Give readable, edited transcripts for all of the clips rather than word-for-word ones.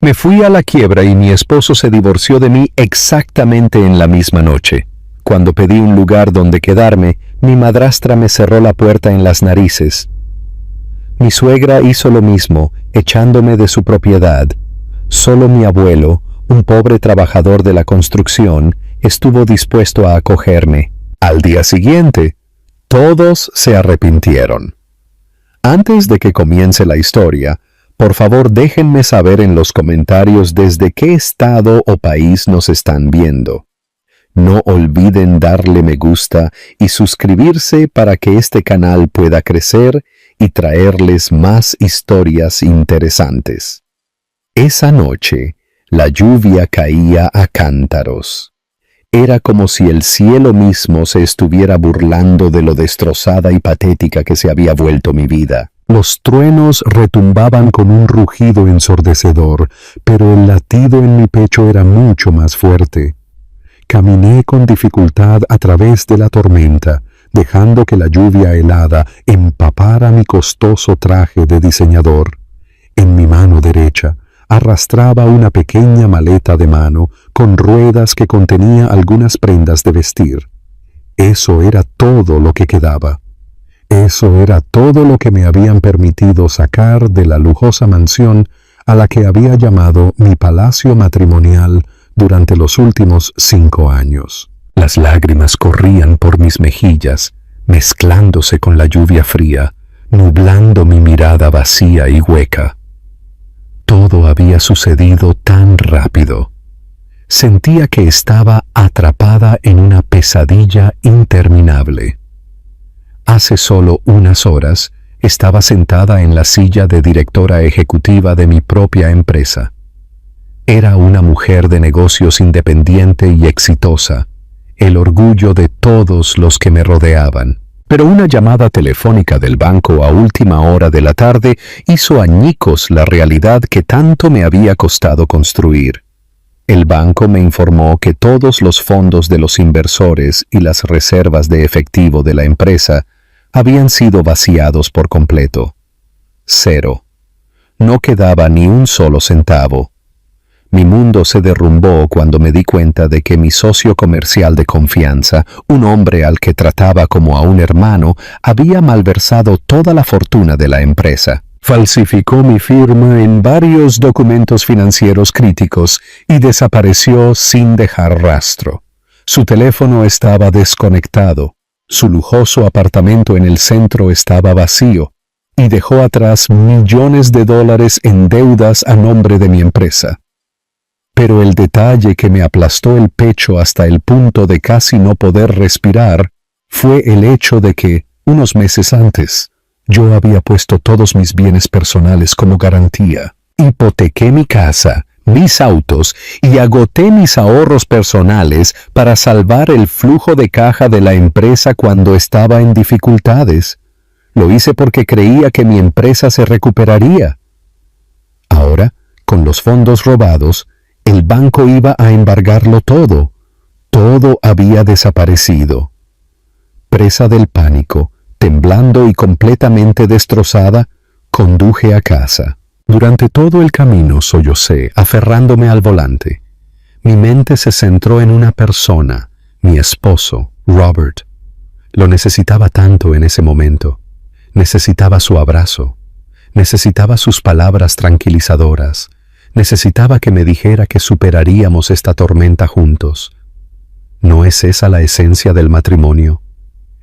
Me fui a la quiebra y mi esposo se divorció de mí exactamente en la misma noche. Cuando pedí un lugar donde quedarme, mi madrastra me cerró la puerta en las narices. Mi suegra hizo lo mismo, echándome de su propiedad. Solo mi abuelo, un pobre trabajador de la construcción, estuvo dispuesto a acogerme. Al día siguiente, todos se arrepintieron. Antes de que comience la historia, por favor déjenme saber en los comentarios desde qué estado o país nos están viendo. No olviden darle me gusta y suscribirse para que este canal pueda crecer y traerles más historias interesantes. Esa noche, la lluvia caía a cántaros. Era como si el cielo mismo se estuviera burlando de lo destrozada y patética que se había vuelto mi vida. Los truenos retumbaban con un rugido ensordecedor, pero el latido en mi pecho era mucho más fuerte. Caminé con dificultad a través de la tormenta, dejando que la lluvia helada empapara mi costoso traje de diseñador. En mi mano derecha arrastraba una pequeña maleta de mano con ruedas que contenía algunas prendas de vestir. Eso era todo lo que quedaba. Eso era todo lo que me habían permitido sacar de la lujosa mansión a la que había llamado mi palacio matrimonial durante los últimos 5 años. Las lágrimas corrían por mis mejillas, mezclándose con la lluvia fría, nublando mi mirada vacía y hueca. Todo había sucedido tan rápido. Sentía que estaba atrapada en una pesadilla interminable. Hace solo unas horas estaba sentada en la silla de directora ejecutiva de mi propia empresa. Era una mujer de negocios independiente y exitosa, el orgullo de todos los que me rodeaban. Pero una llamada telefónica del banco a última hora de la tarde hizo añicos la realidad que tanto me había costado construir. El banco me informó que todos los fondos de los inversores y las reservas de efectivo de la empresa habían sido vaciados por completo. 0. No quedaba ni un solo centavo. Mi mundo se derrumbó cuando me di cuenta de que mi socio comercial de confianza, un hombre al que trataba como a un hermano, había malversado toda la fortuna de la empresa. Falsificó mi firma en varios documentos financieros críticos y desapareció sin dejar rastro. Su teléfono estaba desconectado. Su lujoso apartamento en el centro estaba vacío y dejó atrás millones de dólares en deudas a nombre de mi empresa. Pero el detalle que me aplastó el pecho hasta el punto de casi no poder respirar fue el hecho de que, unos meses antes, yo había puesto todos mis bienes personales como garantía. Hipotequé mi casa, mis autos y agoté mis ahorros personales para salvar el flujo de caja de la empresa cuando estaba en dificultades. Lo hice porque creía que mi empresa se recuperaría. Ahora, con los fondos robados, el banco iba a embargarlo todo. Todo había desaparecido. Presa del pánico, temblando y completamente destrozada, conduje a casa. Durante todo el camino sollocé, aferrándome al volante. Mi mente se centró en una persona, mi esposo, Robert. Lo necesitaba tanto en ese momento. Necesitaba su abrazo. Necesitaba sus palabras tranquilizadoras. Necesitaba que me dijera que superaríamos esta tormenta juntos. ¿No es esa la esencia del matrimonio?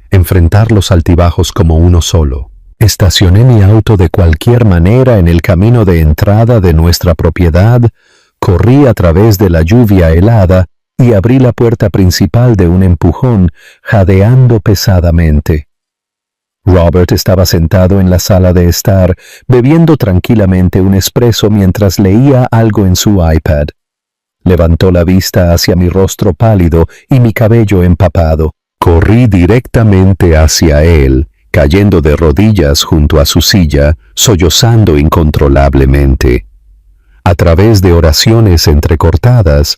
Enfrentar los altibajos como uno solo. Estacioné mi auto de cualquier manera en el camino de entrada de nuestra propiedad, corrí a través de la lluvia helada y abrí la puerta principal de un empujón, jadeando pesadamente. Robert estaba sentado en la sala de estar, bebiendo tranquilamente un espresso mientras leía algo en su iPad. Levantó la vista hacia mi rostro pálido y mi cabello empapado. Corrí directamente hacia él, cayendo de rodillas junto a su silla, sollozando incontrolablemente. A través de oraciones entrecortadas,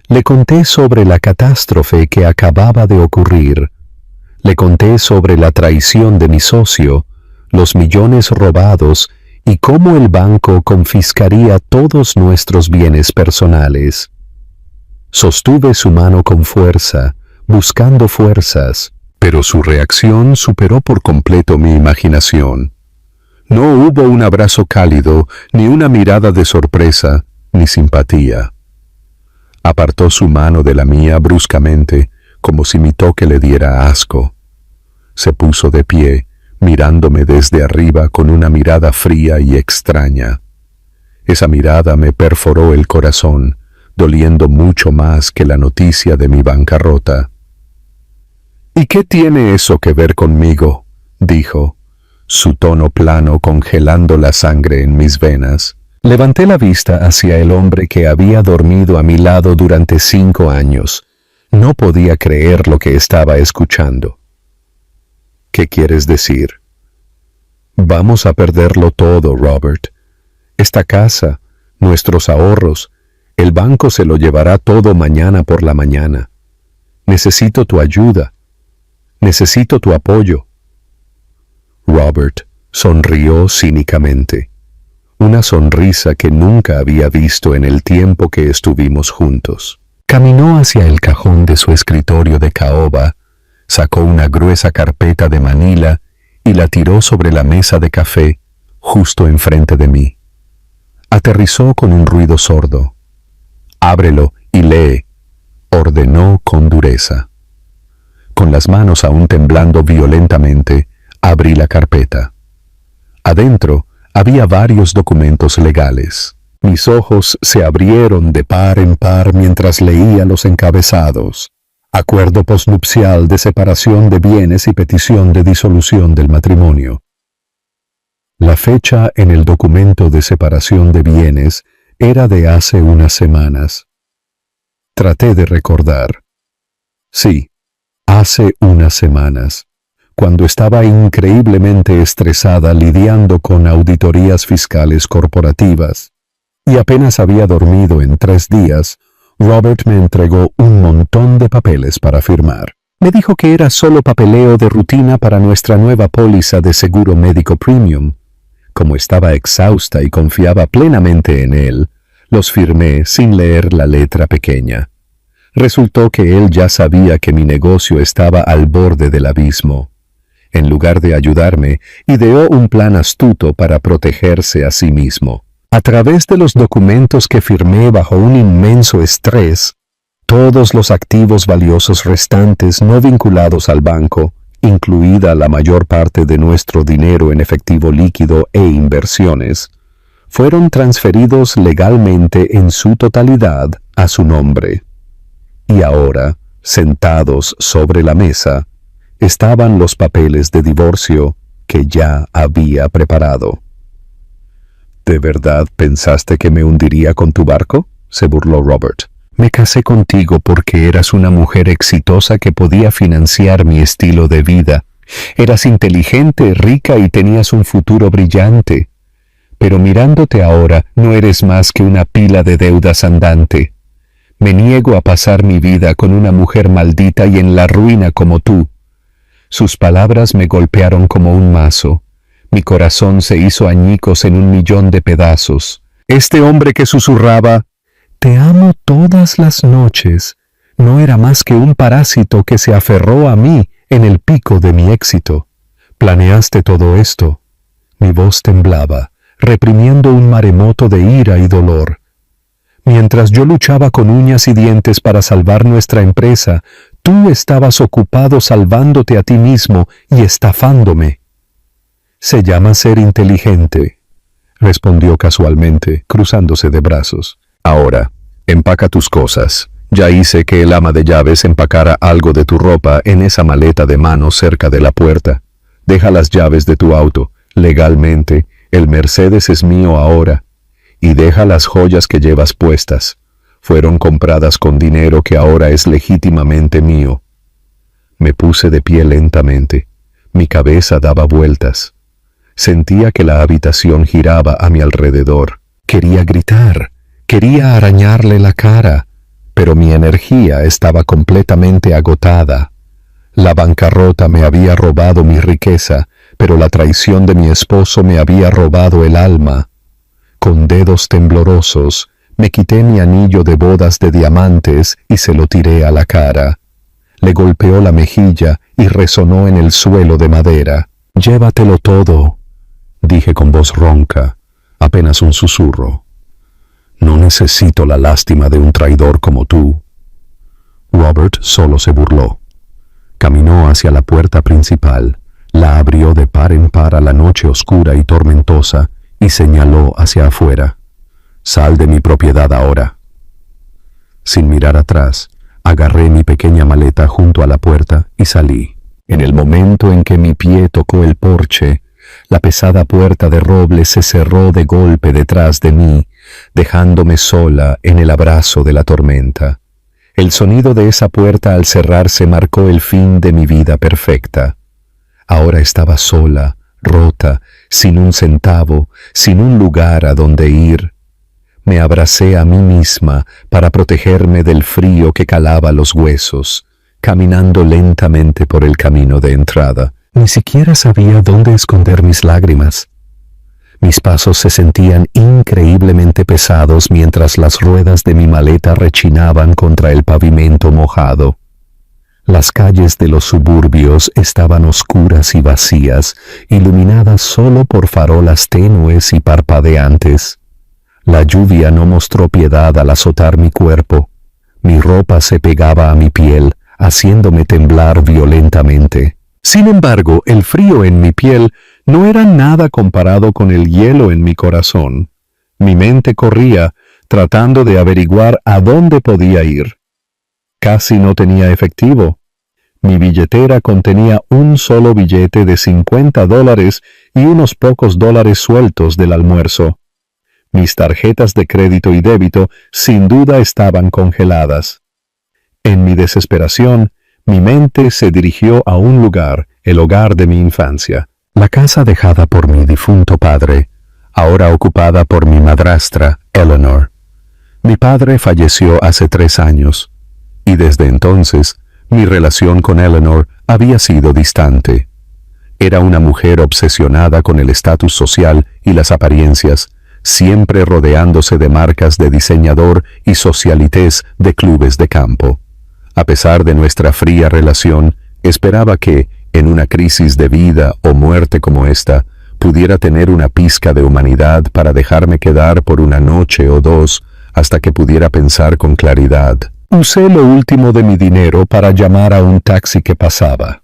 le conté sobre la catástrofe que acababa de ocurrir. Le conté sobre la traición de mi socio, los millones robados y cómo el banco confiscaría todos nuestros bienes personales. Sostuve su mano con fuerza, buscando fuerzas, pero su reacción superó por completo mi imaginación. No hubo un abrazo cálido, ni una mirada de sorpresa, ni simpatía. Apartó su mano de la mía bruscamente, como si mi toque le diera asco. Se puso de pie, mirándome desde arriba con una mirada fría y extraña. Esa mirada me perforó el corazón, doliendo mucho más que la noticia de mi bancarrota. «¿Y qué tiene eso que ver conmigo?», dijo, su tono plano congelando la sangre en mis venas. Levanté la vista hacia el hombre que había dormido a mi lado durante 5 años. No podía creer lo que estaba escuchando. «¿Qué quieres decir?». «Vamos a perderlo todo, Robert. Esta casa, nuestros ahorros, el banco se lo llevará todo mañana por la mañana. Necesito tu ayuda. Necesito tu apoyo». Robert sonrió cínicamente, una sonrisa que nunca había visto en el tiempo que estuvimos juntos. Caminó hacia el cajón de su escritorio de caoba, sacó una gruesa carpeta de manila y la tiró sobre la mesa de café justo enfrente de mí. Aterrizó con un ruido sordo. «Ábrelo y lee», ordenó con dureza. Con las manos aún temblando violentamente, abrí la carpeta. Adentro había varios documentos legales. Mis ojos se abrieron de par en par mientras leía los encabezados. Acuerdo postnupcial de separación de bienes y petición de disolución del matrimonio. La fecha en el documento de separación de bienes era de hace unas semanas. Traté de recordar. Sí, hace unas semanas, cuando estaba increíblemente estresada lidiando con auditorías fiscales corporativas, y apenas había dormido en 3 días, Robert me entregó un montón de papeles para firmar. Me dijo que era solo papeleo de rutina para nuestra nueva póliza de seguro médico premium. Como estaba exhausta y confiaba plenamente en él, los firmé sin leer la letra pequeña. Resultó que él ya sabía que mi negocio estaba al borde del abismo. En lugar de ayudarme, ideó un plan astuto para protegerse a sí mismo. A través de los documentos que firmé bajo un inmenso estrés, todos los activos valiosos restantes no vinculados al banco, incluida la mayor parte de nuestro dinero en efectivo líquido e inversiones, fueron transferidos legalmente en su totalidad a su nombre. Y ahora, sentados sobre la mesa, estaban los papeles de divorcio que ya había preparado. ¿De verdad pensaste que me hundiría con tu barco?, se burló Robert. Me casé contigo porque eras una mujer exitosa que podía financiar mi estilo de vida. Eras inteligente, rica y tenías un futuro brillante. Pero mirándote ahora, no eres más que una pila de deudas andante. Me niego a pasar mi vida con una mujer maldita y en la ruina como tú. Sus palabras me golpearon como un mazo. Mi corazón se hizo añicos en 1.000.000 de pedazos. Este hombre que susurraba, «Te amo todas las noches», no era más que un parásito que se aferró a mí en el pico de mi éxito. «Planeaste todo esto». Mi voz temblaba, reprimiendo un maremoto de ira y dolor. Mientras yo luchaba con uñas y dientes para salvar nuestra empresa, tú estabas ocupado salvándote a ti mismo y estafándome. «Se llama ser inteligente», respondió casualmente, cruzándose de brazos. «Ahora, empaca tus cosas. Ya hice que el ama de llaves empacara algo de tu ropa en esa maleta de mano cerca de la puerta. Deja las llaves de tu auto. Legalmente, el Mercedes es mío ahora. Y deja las joyas que llevas puestas. Fueron compradas con dinero que ahora es legítimamente mío». Me puse de pie lentamente. Mi cabeza daba vueltas. Sentía que la habitación giraba a mi alrededor. Quería gritar, quería arañarle la cara, pero mi energía estaba completamente agotada. La bancarrota me había robado mi riqueza, pero la traición de mi esposo me había robado el alma. Con dedos temblorosos, me quité mi anillo de bodas de diamantes y se lo tiré a la cara. Le golpeó la mejilla y resonó en el suelo de madera. «Llévatelo todo», dije con voz ronca, apenas un susurro. «No necesito la lástima de un traidor como tú». Robert solo se burló. Caminó hacia la puerta principal, la abrió de par en par a la noche oscura y tormentosa y señaló hacia afuera. «Sal de mi propiedad ahora». Sin mirar atrás, agarré mi pequeña maleta junto a la puerta y salí. En el momento en que mi pie tocó el porche, la pesada puerta de roble se cerró de golpe detrás de mí, dejándome sola en el abrazo de la tormenta. El sonido de esa puerta al cerrarse marcó el fin de mi vida perfecta. Ahora estaba sola, rota, sin un centavo, sin un lugar a donde ir. Me abracé a mí misma para protegerme del frío que calaba los huesos, caminando lentamente por el camino de entrada. Ni siquiera sabía dónde esconder mis lágrimas. Mis pasos se sentían increíblemente pesados mientras las ruedas de mi maleta rechinaban contra el pavimento mojado. Las calles de los suburbios estaban oscuras y vacías, iluminadas solo por farolas tenues y parpadeantes. La lluvia no mostró piedad al azotar mi cuerpo. Mi ropa se pegaba a mi piel, haciéndome temblar violentamente. Sin embargo, el frío en mi piel no era nada comparado con el hielo en mi corazón. Mi mente corría, tratando de averiguar a dónde podía ir. Casi no tenía efectivo. Mi billetera contenía un solo billete de $50 y unos pocos dólares sueltos del almuerzo. Mis tarjetas de crédito y débito sin duda estaban congeladas. En mi desesperación, mi mente se dirigió a un lugar, el hogar de mi infancia, la casa dejada por mi difunto padre, ahora ocupada por mi madrastra, Eleanor. Mi padre falleció hace 3 años, y desde entonces mi relación con Eleanor había sido distante. Era una mujer obsesionada con el estatus social y las apariencias, siempre rodeándose de marcas de diseñador y socialites de clubes de campo. A pesar de nuestra fría relación, esperaba que, en una crisis de vida o muerte como esta, pudiera tener una pizca de humanidad para dejarme quedar por una noche o 2 hasta que pudiera pensar con claridad. Usé lo último de mi dinero para llamar a un taxi que pasaba.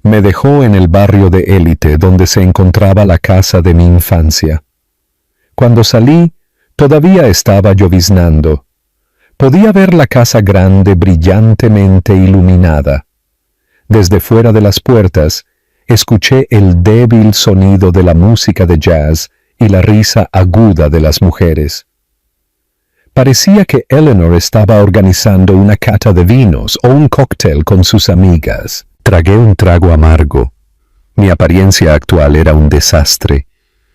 Me dejó en el barrio de élite donde se encontraba la casa de mi infancia. Cuando salí, todavía estaba lloviznando. Podía ver la casa grande brillantemente iluminada. Desde fuera de las puertas, escuché el débil sonido de la música de jazz y la risa aguda de las mujeres. Parecía que Eleanor estaba organizando una cata de vinos o un cóctel con sus amigas. Tragué un trago amargo. Mi apariencia actual era un desastre.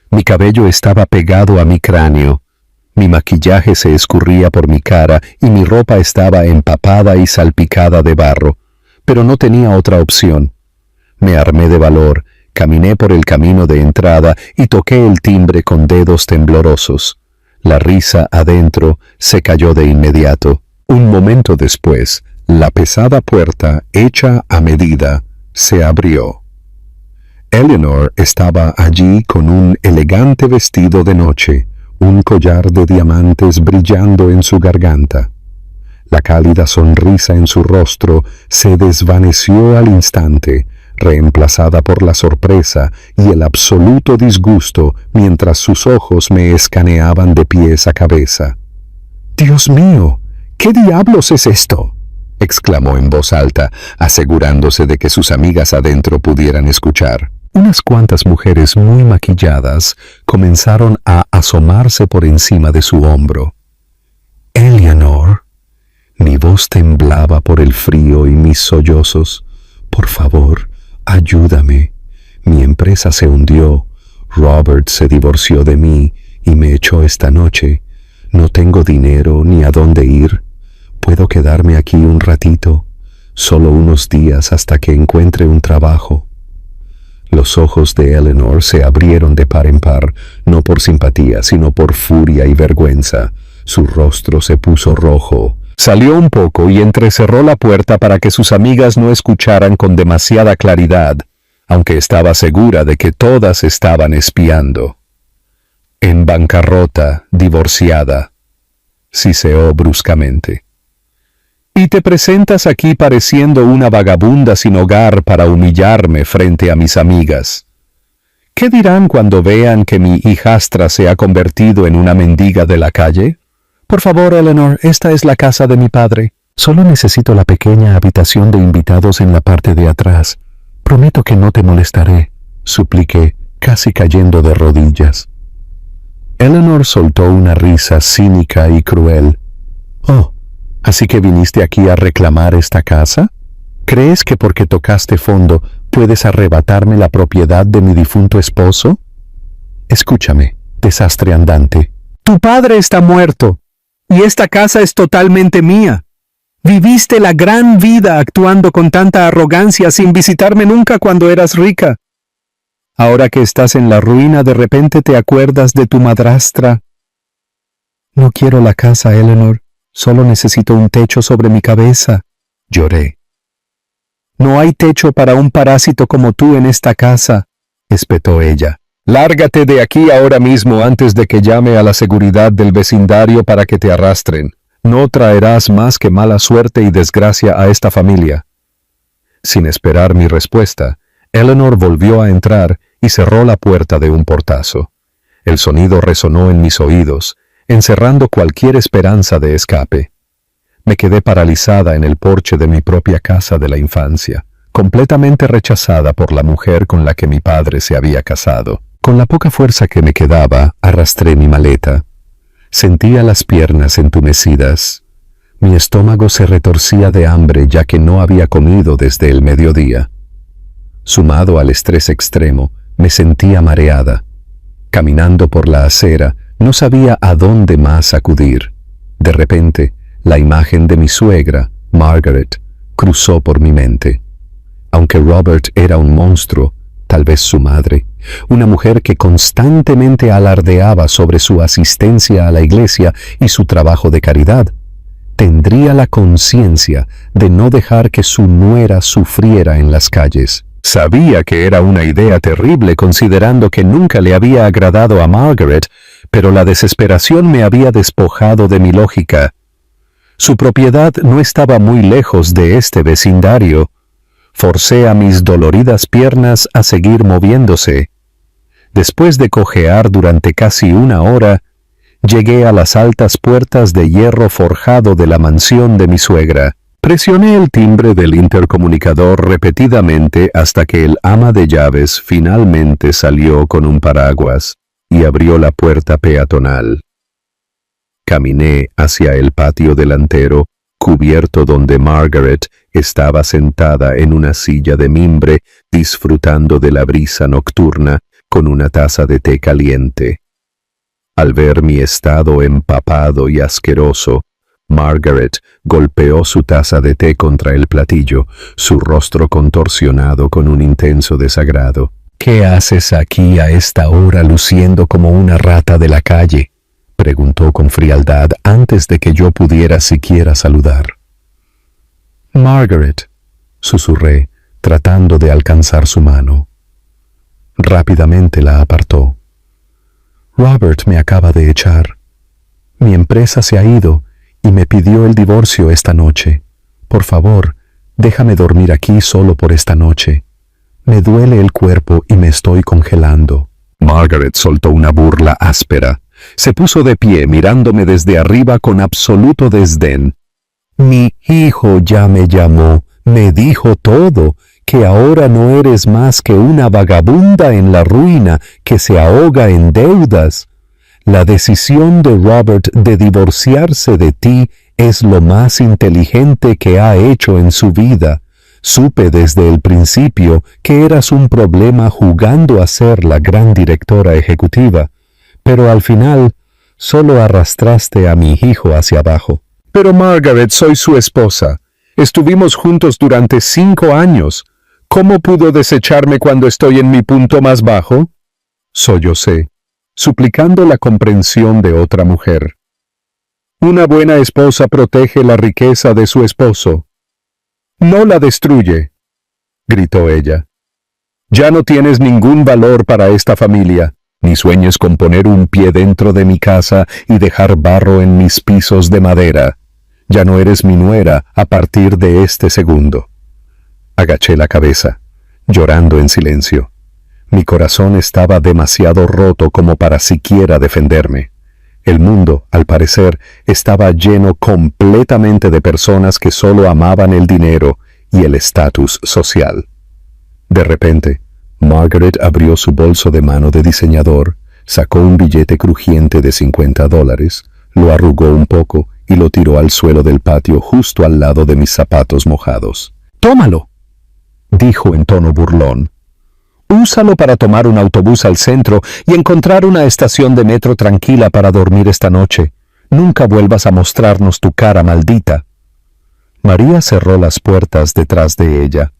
Mi cabello estaba pegado a mi cráneo, mi maquillaje se escurría por mi cara y mi ropa estaba empapada y salpicada de barro, pero no tenía otra opción. Me armé de valor, caminé por el camino de entrada y toqué el timbre con dedos temblorosos. La risa adentro se cayó de inmediato. Un momento después, la pesada puerta, hecha a medida, se abrió. Eleanor estaba allí con un elegante vestido de noche, un collar de diamantes brillando en su garganta. La cálida sonrisa en su rostro se desvaneció al instante, reemplazada por la sorpresa y el absoluto disgusto mientras sus ojos me escaneaban de pies a cabeza. «¡Dios mío! ¿Qué diablos es esto?», exclamó en voz alta, asegurándose de que sus amigas adentro pudieran escuchar. Unas cuantas mujeres muy maquilladas comenzaron a asomarse por encima de su hombro. «Eleanor», mi voz temblaba por el frío y mis sollozos. «Por favor, ayúdame. Mi empresa se hundió. Robert se divorció de mí y me echó esta noche. No tengo dinero ni a dónde ir. ¿Puedo quedarme aquí un ratito? Solo unos días hasta que encuentre un trabajo». Los ojos de Eleanor se abrieron de par en par, no por simpatía, sino por furia y vergüenza. Su rostro se puso rojo. Salió un poco y entrecerró la puerta para que sus amigas no escucharan con demasiada claridad, aunque estaba segura de que todas estaban espiando. En bancarrota, divorciada, siseó bruscamente. Y te presentas aquí pareciendo una vagabunda sin hogar para humillarme frente a mis amigas. ¿Qué dirán cuando vean que mi hijastra se ha convertido en una mendiga de la calle? Por favor, Eleanor, esta es la casa de mi padre. Solo necesito la pequeña habitación de invitados en la parte de atrás. Prometo que no te molestaré, supliqué, casi cayendo de rodillas. Eleanor soltó una risa cínica y cruel. Oh, ¿así que viniste aquí a reclamar esta casa? ¿Crees que porque tocaste fondo puedes arrebatarme la propiedad de mi difunto esposo? Escúchame, desastre andante. Tu padre está muerto, y esta casa es totalmente mía. Viviste la gran vida actuando con tanta arrogancia sin visitarme nunca cuando eras rica. Ahora que estás en la ruina, de repente te acuerdas de tu madrastra. No quiero la casa, Eleanor. Solo necesito un techo sobre mi cabeza. Lloré. No hay techo para un parásito como tú en esta casa, espetó ella. Lárgate de aquí ahora mismo antes de que llame a la seguridad del vecindario para que te arrastren. No traerás más que mala suerte y desgracia a esta familia. Sin esperar mi respuesta, Eleanor volvió a entrar y cerró la puerta de un portazo. El sonido resonó en mis oídos, encerrando cualquier esperanza de escape. Me quedé paralizada en el porche de mi propia casa de la infancia, completamente rechazada por la mujer con la que mi padre se había casado. Con la poca fuerza que me quedaba, arrastré mi maleta. Sentía las piernas entumecidas. Mi estómago se retorcía de hambre ya que no había comido desde el mediodía. Sumado al estrés extremo, me sentía mareada. Caminando por la acera, no sabía a dónde más acudir. De repente, la imagen de mi suegra, Margaret, cruzó por mi mente. Aunque Robert era un monstruo, tal vez su madre, una mujer que constantemente alardeaba sobre su asistencia a la iglesia y su trabajo de caridad, tendría la conciencia de no dejar que su nuera sufriera en las calles. Sabía que era una idea terrible considerando que nunca le había agradado a Margaret, pero la desesperación me había despojado de mi lógica. Su propiedad no estaba muy lejos de este vecindario. Forcé a mis doloridas piernas a seguir moviéndose. Después de cojear durante casi una hora, llegué a las altas puertas de hierro forjado de la mansión de mi suegra. Presioné el timbre del intercomunicador repetidamente hasta que el ama de llaves finalmente salió con un paraguas y abrió la puerta peatonal. Caminé hacia el patio delantero, cubierto donde Margaret estaba sentada en una silla de mimbre disfrutando de la brisa nocturna con una taza de té caliente. Al ver mi estado empapado y asqueroso, Margaret golpeó su taza de té contra el platillo, su rostro contorsionado con un intenso desagrado. «¿Qué haces aquí a esta hora luciendo como una rata de la calle?», preguntó con frialdad antes de que yo pudiera siquiera saludar. «Margaret», susurré, tratando de alcanzar su mano. Rápidamente la apartó. «Robert me acaba de echar. Mi empresa se ha ido y me pidió el divorcio esta noche. Por favor, déjame dormir aquí solo por esta noche. Me duele el cuerpo y me estoy congelando». Margaret soltó una burla áspera. Se puso de pie mirándome desde arriba con absoluto desdén. «Mi hijo ya me llamó, me dijo todo, que ahora no eres más que una vagabunda en la ruina que se ahoga en deudas. La decisión de Robert de divorciarse de ti es lo más inteligente que ha hecho en su vida. Supe desde el principio que eras un problema jugando a ser la gran directora ejecutiva, pero al final solo arrastraste a mi hijo hacia abajo». «Pero Margaret, soy su esposa. Estuvimos juntos durante 5 años. ¿Cómo pudo desecharme cuando estoy en mi punto más bajo? Sollocé, suplicando la comprensión de otra mujer. Una buena esposa protege la riqueza de su esposo. No la destruye, gritó ella. Ya no tienes ningún valor para esta familia, ni sueñes con poner un pie dentro de mi casa y dejar barro en mis pisos de madera. Ya no eres mi nuera a partir de este segundo. Agaché la cabeza, llorando en silencio. Mi corazón estaba demasiado roto como para siquiera defenderme. El mundo, al parecer, estaba lleno completamente de personas que solo amaban el dinero y el estatus social. De repente, Margaret abrió su bolso de mano de diseñador, sacó un billete crujiente de $50, lo arrugó un poco y lo tiró al suelo del patio justo al lado de mis zapatos mojados. «¡Tómalo!», dijo en tono burlón. «Úsalo para tomar un autobús al centro y encontrar una estación de metro tranquila para dormir esta noche. Nunca vuelvas a mostrarnos tu cara maldita». María cerró las puertas detrás de ella.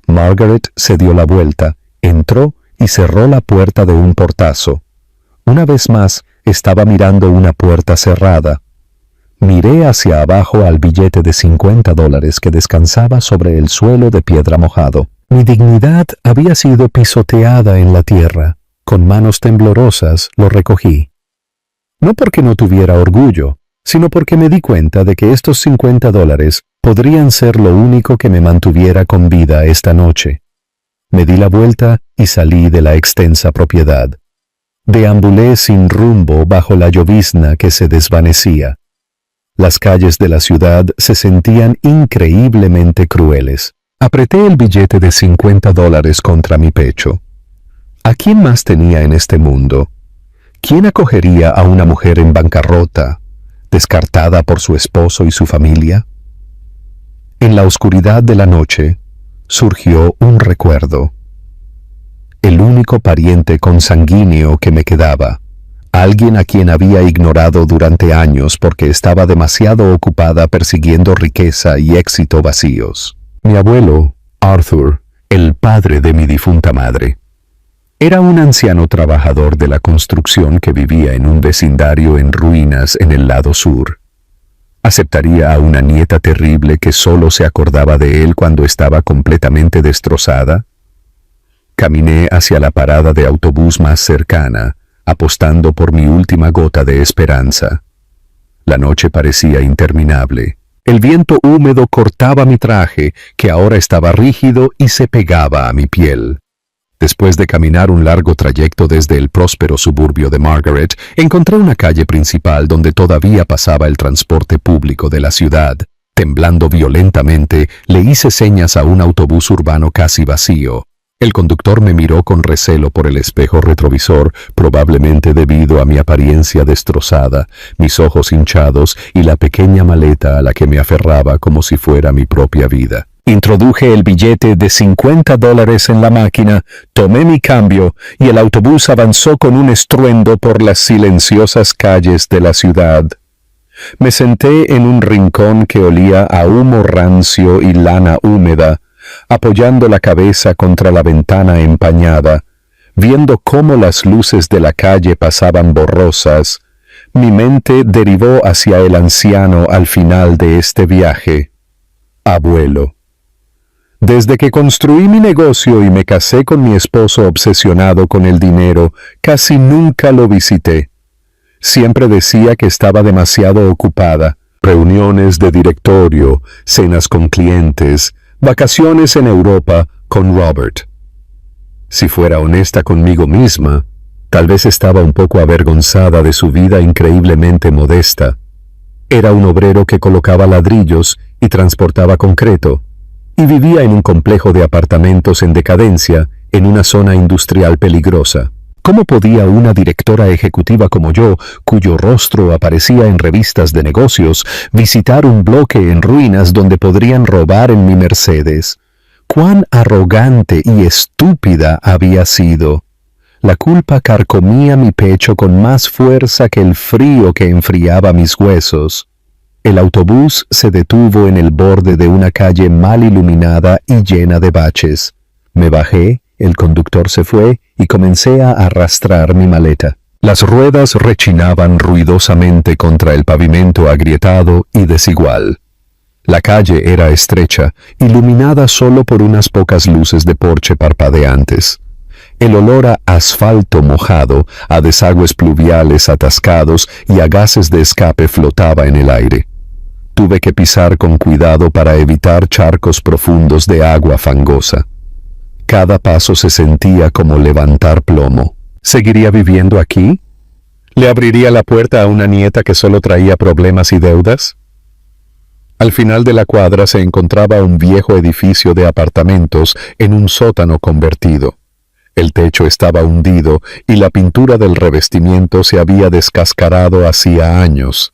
Margaret se dio la vuelta, entró y cerró la puerta de un portazo. Una vez más estaba mirando una puerta cerrada. Miré hacia abajo al billete de $50 que descansaba sobre el suelo de piedra mojado. Mi dignidad había sido pisoteada en la tierra. Con manos temblorosas lo recogí. No porque no tuviera orgullo, sino porque me di cuenta de que estos $50 podrían ser lo único que me mantuviera con vida esta noche. Me di la vuelta y salí de la extensa propiedad. Deambulé sin rumbo bajo la llovizna que se desvanecía. Las calles de la ciudad se sentían increíblemente crueles. Apreté el billete de $50 contra mi pecho. ¿A quién más tenía en este mundo? ¿Quién acogería a una mujer en bancarrota, descartada por su esposo y su familia? En la oscuridad de la noche surgió un recuerdo. El único pariente consanguíneo que me quedaba, alguien a quien había ignorado durante años porque estaba demasiado ocupada persiguiendo riqueza y éxito vacíos. Mi abuelo, Arthur, el padre de mi difunta madre. Era un anciano trabajador de la construcción que vivía en un vecindario en ruinas en el lado sur. ¿Aceptaría a una nieta terrible que solo se acordaba de él cuando estaba completamente destrozada? Caminé hacia la parada de autobús más cercana, apostando por mi última gota de esperanza. La noche parecía interminable. El viento húmedo cortaba mi traje, que ahora estaba rígido y se pegaba a mi piel. Después de caminar un largo trayecto desde el próspero suburbio de Margaret, encontré una calle principal donde todavía pasaba el transporte público de la ciudad. Temblando violentamente, le hice señas a un autobús urbano casi vacío. El conductor me miró con recelo por el espejo retrovisor, probablemente debido a mi apariencia destrozada, mis ojos hinchados y la pequeña maleta a la que me aferraba como si fuera mi propia vida. Introduje el billete de $50 en la máquina, tomé mi cambio y el autobús avanzó con un estruendo por las silenciosas calles de la ciudad. Me senté en un rincón que olía a humo rancio y lana húmeda, apoyando la cabeza contra la ventana empañada, viendo cómo las luces de la calle pasaban borrosas. Mi mente derivó hacia el anciano al final de este viaje. Abuelo. Desde que construí mi negocio y me casé con mi esposo obsesionado con el dinero, casi nunca lo visité. Siempre decía que estaba demasiado ocupada. Reuniones de directorio, cenas con clientes, vacaciones en Europa con Robert. Si fuera honesta conmigo misma, tal vez estaba un poco avergonzada de su vida increíblemente modesta. Era un obrero que colocaba ladrillos y transportaba concreto, y vivía en un complejo de apartamentos en decadencia en una zona industrial peligrosa. ¿Cómo podía una directora ejecutiva como yo, cuyo rostro aparecía en revistas de negocios, visitar un bloque en ruinas donde podrían robar en mi Mercedes? ¡Cuán arrogante y estúpida había sido! La culpa carcomía mi pecho con más fuerza que el frío que enfriaba mis huesos. El autobús se detuvo en el borde de una calle mal iluminada y llena de baches. Me bajé, el conductor se fue y comencé a arrastrar mi maleta. Las ruedas rechinaban ruidosamente contra el pavimento agrietado y desigual. La calle era estrecha, iluminada solo por unas pocas luces de porche parpadeantes. El olor a asfalto mojado, a desagües pluviales atascados y a gases de escape flotaba en el aire. Tuve que pisar con cuidado para evitar charcos profundos de agua fangosa. Cada paso se sentía como levantar plomo. ¿Seguiría viviendo aquí? ¿Le abriría la puerta a una nieta que solo traía problemas y deudas? Al final de la cuadra se encontraba un viejo edificio de apartamentos en un sótano convertido. El techo estaba hundido y la pintura del revestimiento se había descascarado hacía años.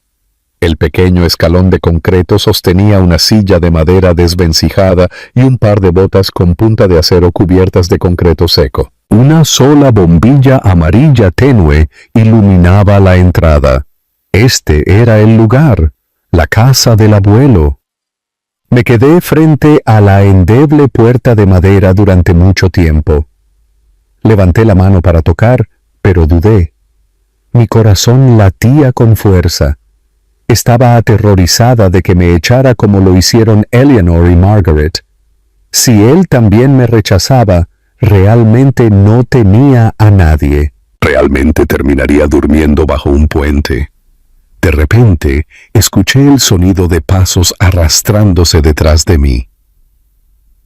El pequeño escalón de concreto sostenía una silla de madera desvencijada y un par de botas con punta de acero cubiertas de concreto seco. Una sola bombilla amarilla tenue iluminaba la entrada. Este era el lugar, la casa del abuelo. Me quedé frente a la endeble puerta de madera durante mucho tiempo. Levanté la mano para tocar, pero dudé. Mi corazón latía con fuerza. Estaba aterrorizada de que me echara como lo hicieron Eleanor y Margaret. Si él también me rechazaba, realmente no tenía a nadie. Realmente terminaría durmiendo bajo un puente. De repente, escuché el sonido de pasos arrastrándose detrás de mí.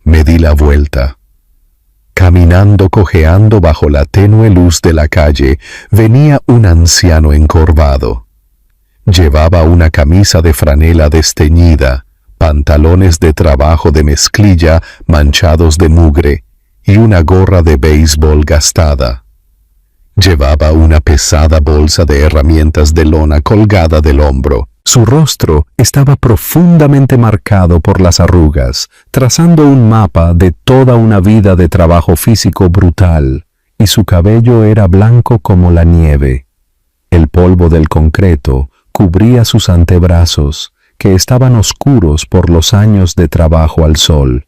Me di la vuelta. Caminando cojeando bajo la tenue luz de la calle, venía un anciano encorvado. Llevaba una camisa de franela desteñida, pantalones de trabajo de mezclilla manchados de mugre y una gorra de béisbol gastada. Llevaba una pesada bolsa de herramientas de lona colgada del hombro. Su rostro estaba profundamente marcado por las arrugas, trazando un mapa de toda una vida de trabajo físico brutal, y su cabello era blanco como la nieve. El polvo del concreto cubría sus antebrazos, que estaban oscuros por los años de trabajo al sol.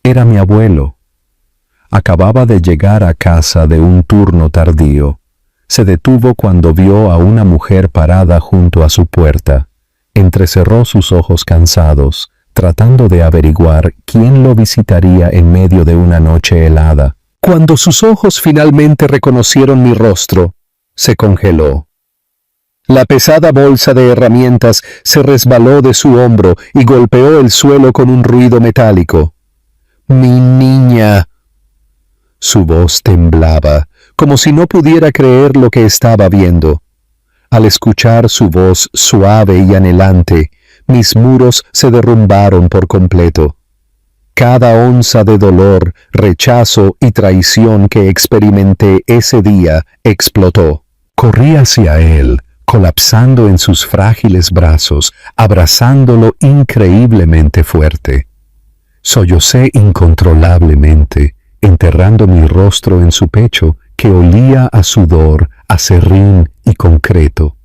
Era mi abuelo. Acababa de llegar a casa de un turno tardío. Se detuvo cuando vio a una mujer parada junto a su puerta. Entrecerró sus ojos cansados, tratando de averiguar quién lo visitaría en medio de una noche helada. Cuando sus ojos finalmente reconocieron mi rostro, se congeló. La pesada bolsa de herramientas se resbaló de su hombro y golpeó el suelo con un ruido metálico. «¡Mi niña!». Su voz temblaba, como si no pudiera creer lo que estaba viendo. Al escuchar su voz suave y anhelante, mis muros se derrumbaron por completo. Cada onza de dolor, rechazo y traición que experimenté ese día explotó. Corrí hacia él, colapsando en sus frágiles brazos, abrazándolo increíblemente fuerte. Sollocé incontrolablemente, enterrando mi rostro en su pecho, que olía a sudor, a serrín y concreto.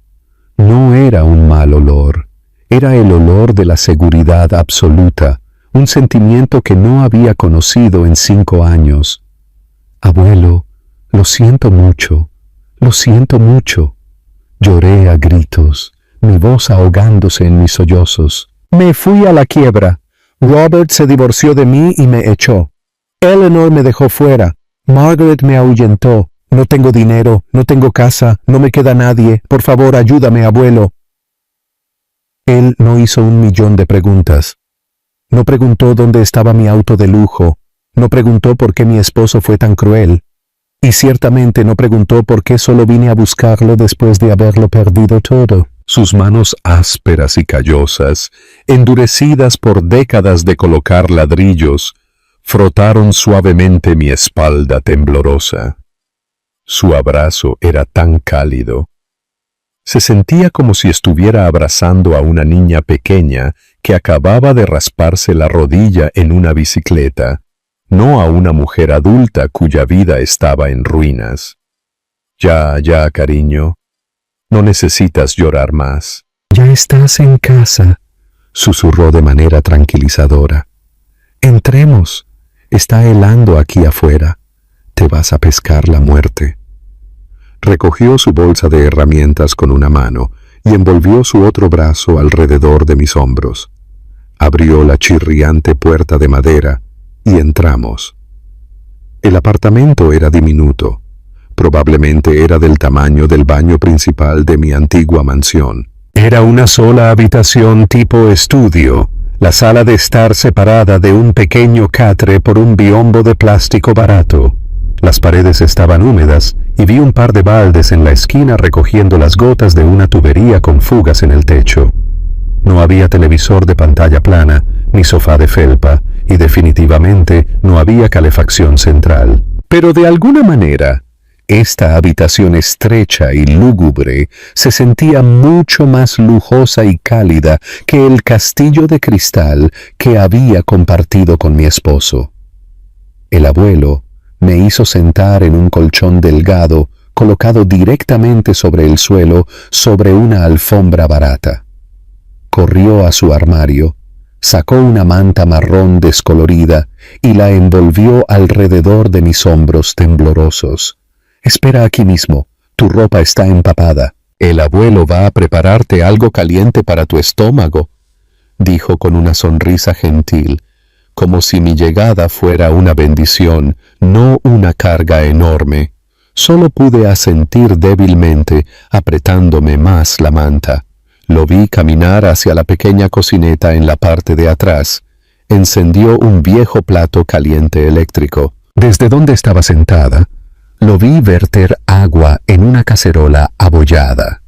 No era un mal olor, era el olor de la seguridad absoluta, un sentimiento que no había conocido en 5 años. «Abuelo, lo siento mucho, lo siento mucho». Lloré a gritos, mi voz ahogándose en mis sollozos. Me fui a la quiebra. Robert se divorció de mí y me echó. Eleanor me dejó fuera. Margaret me ahuyentó. No tengo dinero, no tengo casa, no me queda nadie. Por favor, ayúdame, abuelo. Él no hizo 1.000.000 de preguntas. No preguntó dónde estaba mi auto de lujo. No preguntó por qué mi esposo fue tan cruel. Y ciertamente no preguntó por qué solo vine a buscarlo después de haberlo perdido todo. Sus manos ásperas y callosas, endurecidas por décadas de colocar ladrillos, frotaron suavemente mi espalda temblorosa. Su abrazo era tan cálido. Se sentía como si estuviera abrazando a una niña pequeña que acababa de rasparse la rodilla en una bicicleta, no a una mujer adulta cuya vida estaba en ruinas. Ya, cariño, no necesitas llorar más. Ya estás en casa, susurró de manera tranquilizadora. Entremos. Está helando aquí afuera. Te vas a pescar la muerte. Recogió su bolsa de herramientas con una mano y envolvió su otro brazo alrededor de mis hombros. Abrió la chirriante puerta de madera y entramos. El apartamento era diminuto. Probablemente era del tamaño del baño principal de mi antigua mansión. Era una sola habitación tipo estudio, la sala de estar separada de un pequeño catre por un biombo de plástico barato. Las paredes estaban húmedas y vi un par de baldes en la esquina recogiendo las gotas de una tubería con fugas en el techo. No había televisor de pantalla plana, ni sofá de felpa, y definitivamente no había calefacción central. Pero de alguna manera, esta habitación estrecha y lúgubre se sentía mucho más lujosa y cálida que el castillo de cristal que había compartido con mi esposo. El abuelo me hizo sentar en un colchón delgado colocado directamente sobre el suelo sobre una alfombra barata. Corrió a su armario, sacó una manta marrón descolorida y la envolvió alrededor de mis hombros temblorosos. Espera aquí mismo, tu ropa está empapada. El abuelo va a prepararte algo caliente para tu estómago, dijo con una sonrisa gentil, como si mi llegada fuera una bendición, no una carga enorme. Solo pude asentir débilmente, apretándome más la manta. Lo vi caminar hacia la pequeña cocineta en la parte de atrás. Encendió un viejo plato caliente eléctrico. Desde donde estaba sentada, lo vi verter agua en una cacerola abollada.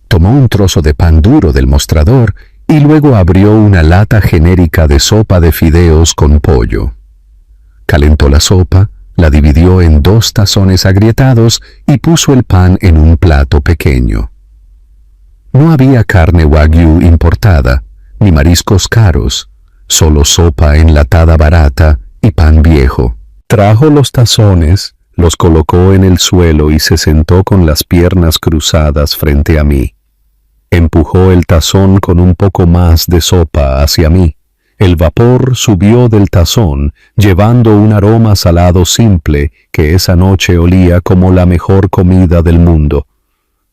Tomó un trozo de pan duro del mostrador y luego abrió una lata genérica de sopa de fideos con pollo. Calentó la sopa, la dividió en 2 tazones agrietados y puso el pan en un plato pequeño. No había carne wagyu importada, ni mariscos caros, solo sopa enlatada barata y pan viejo. Trajo los tazones, los colocó en el suelo y se sentó con las piernas cruzadas frente a mí. Empujó el tazón con un poco más de sopa hacia mí. El vapor subió del tazón, llevando un aroma salado simple que esa noche olía como la mejor comida del mundo.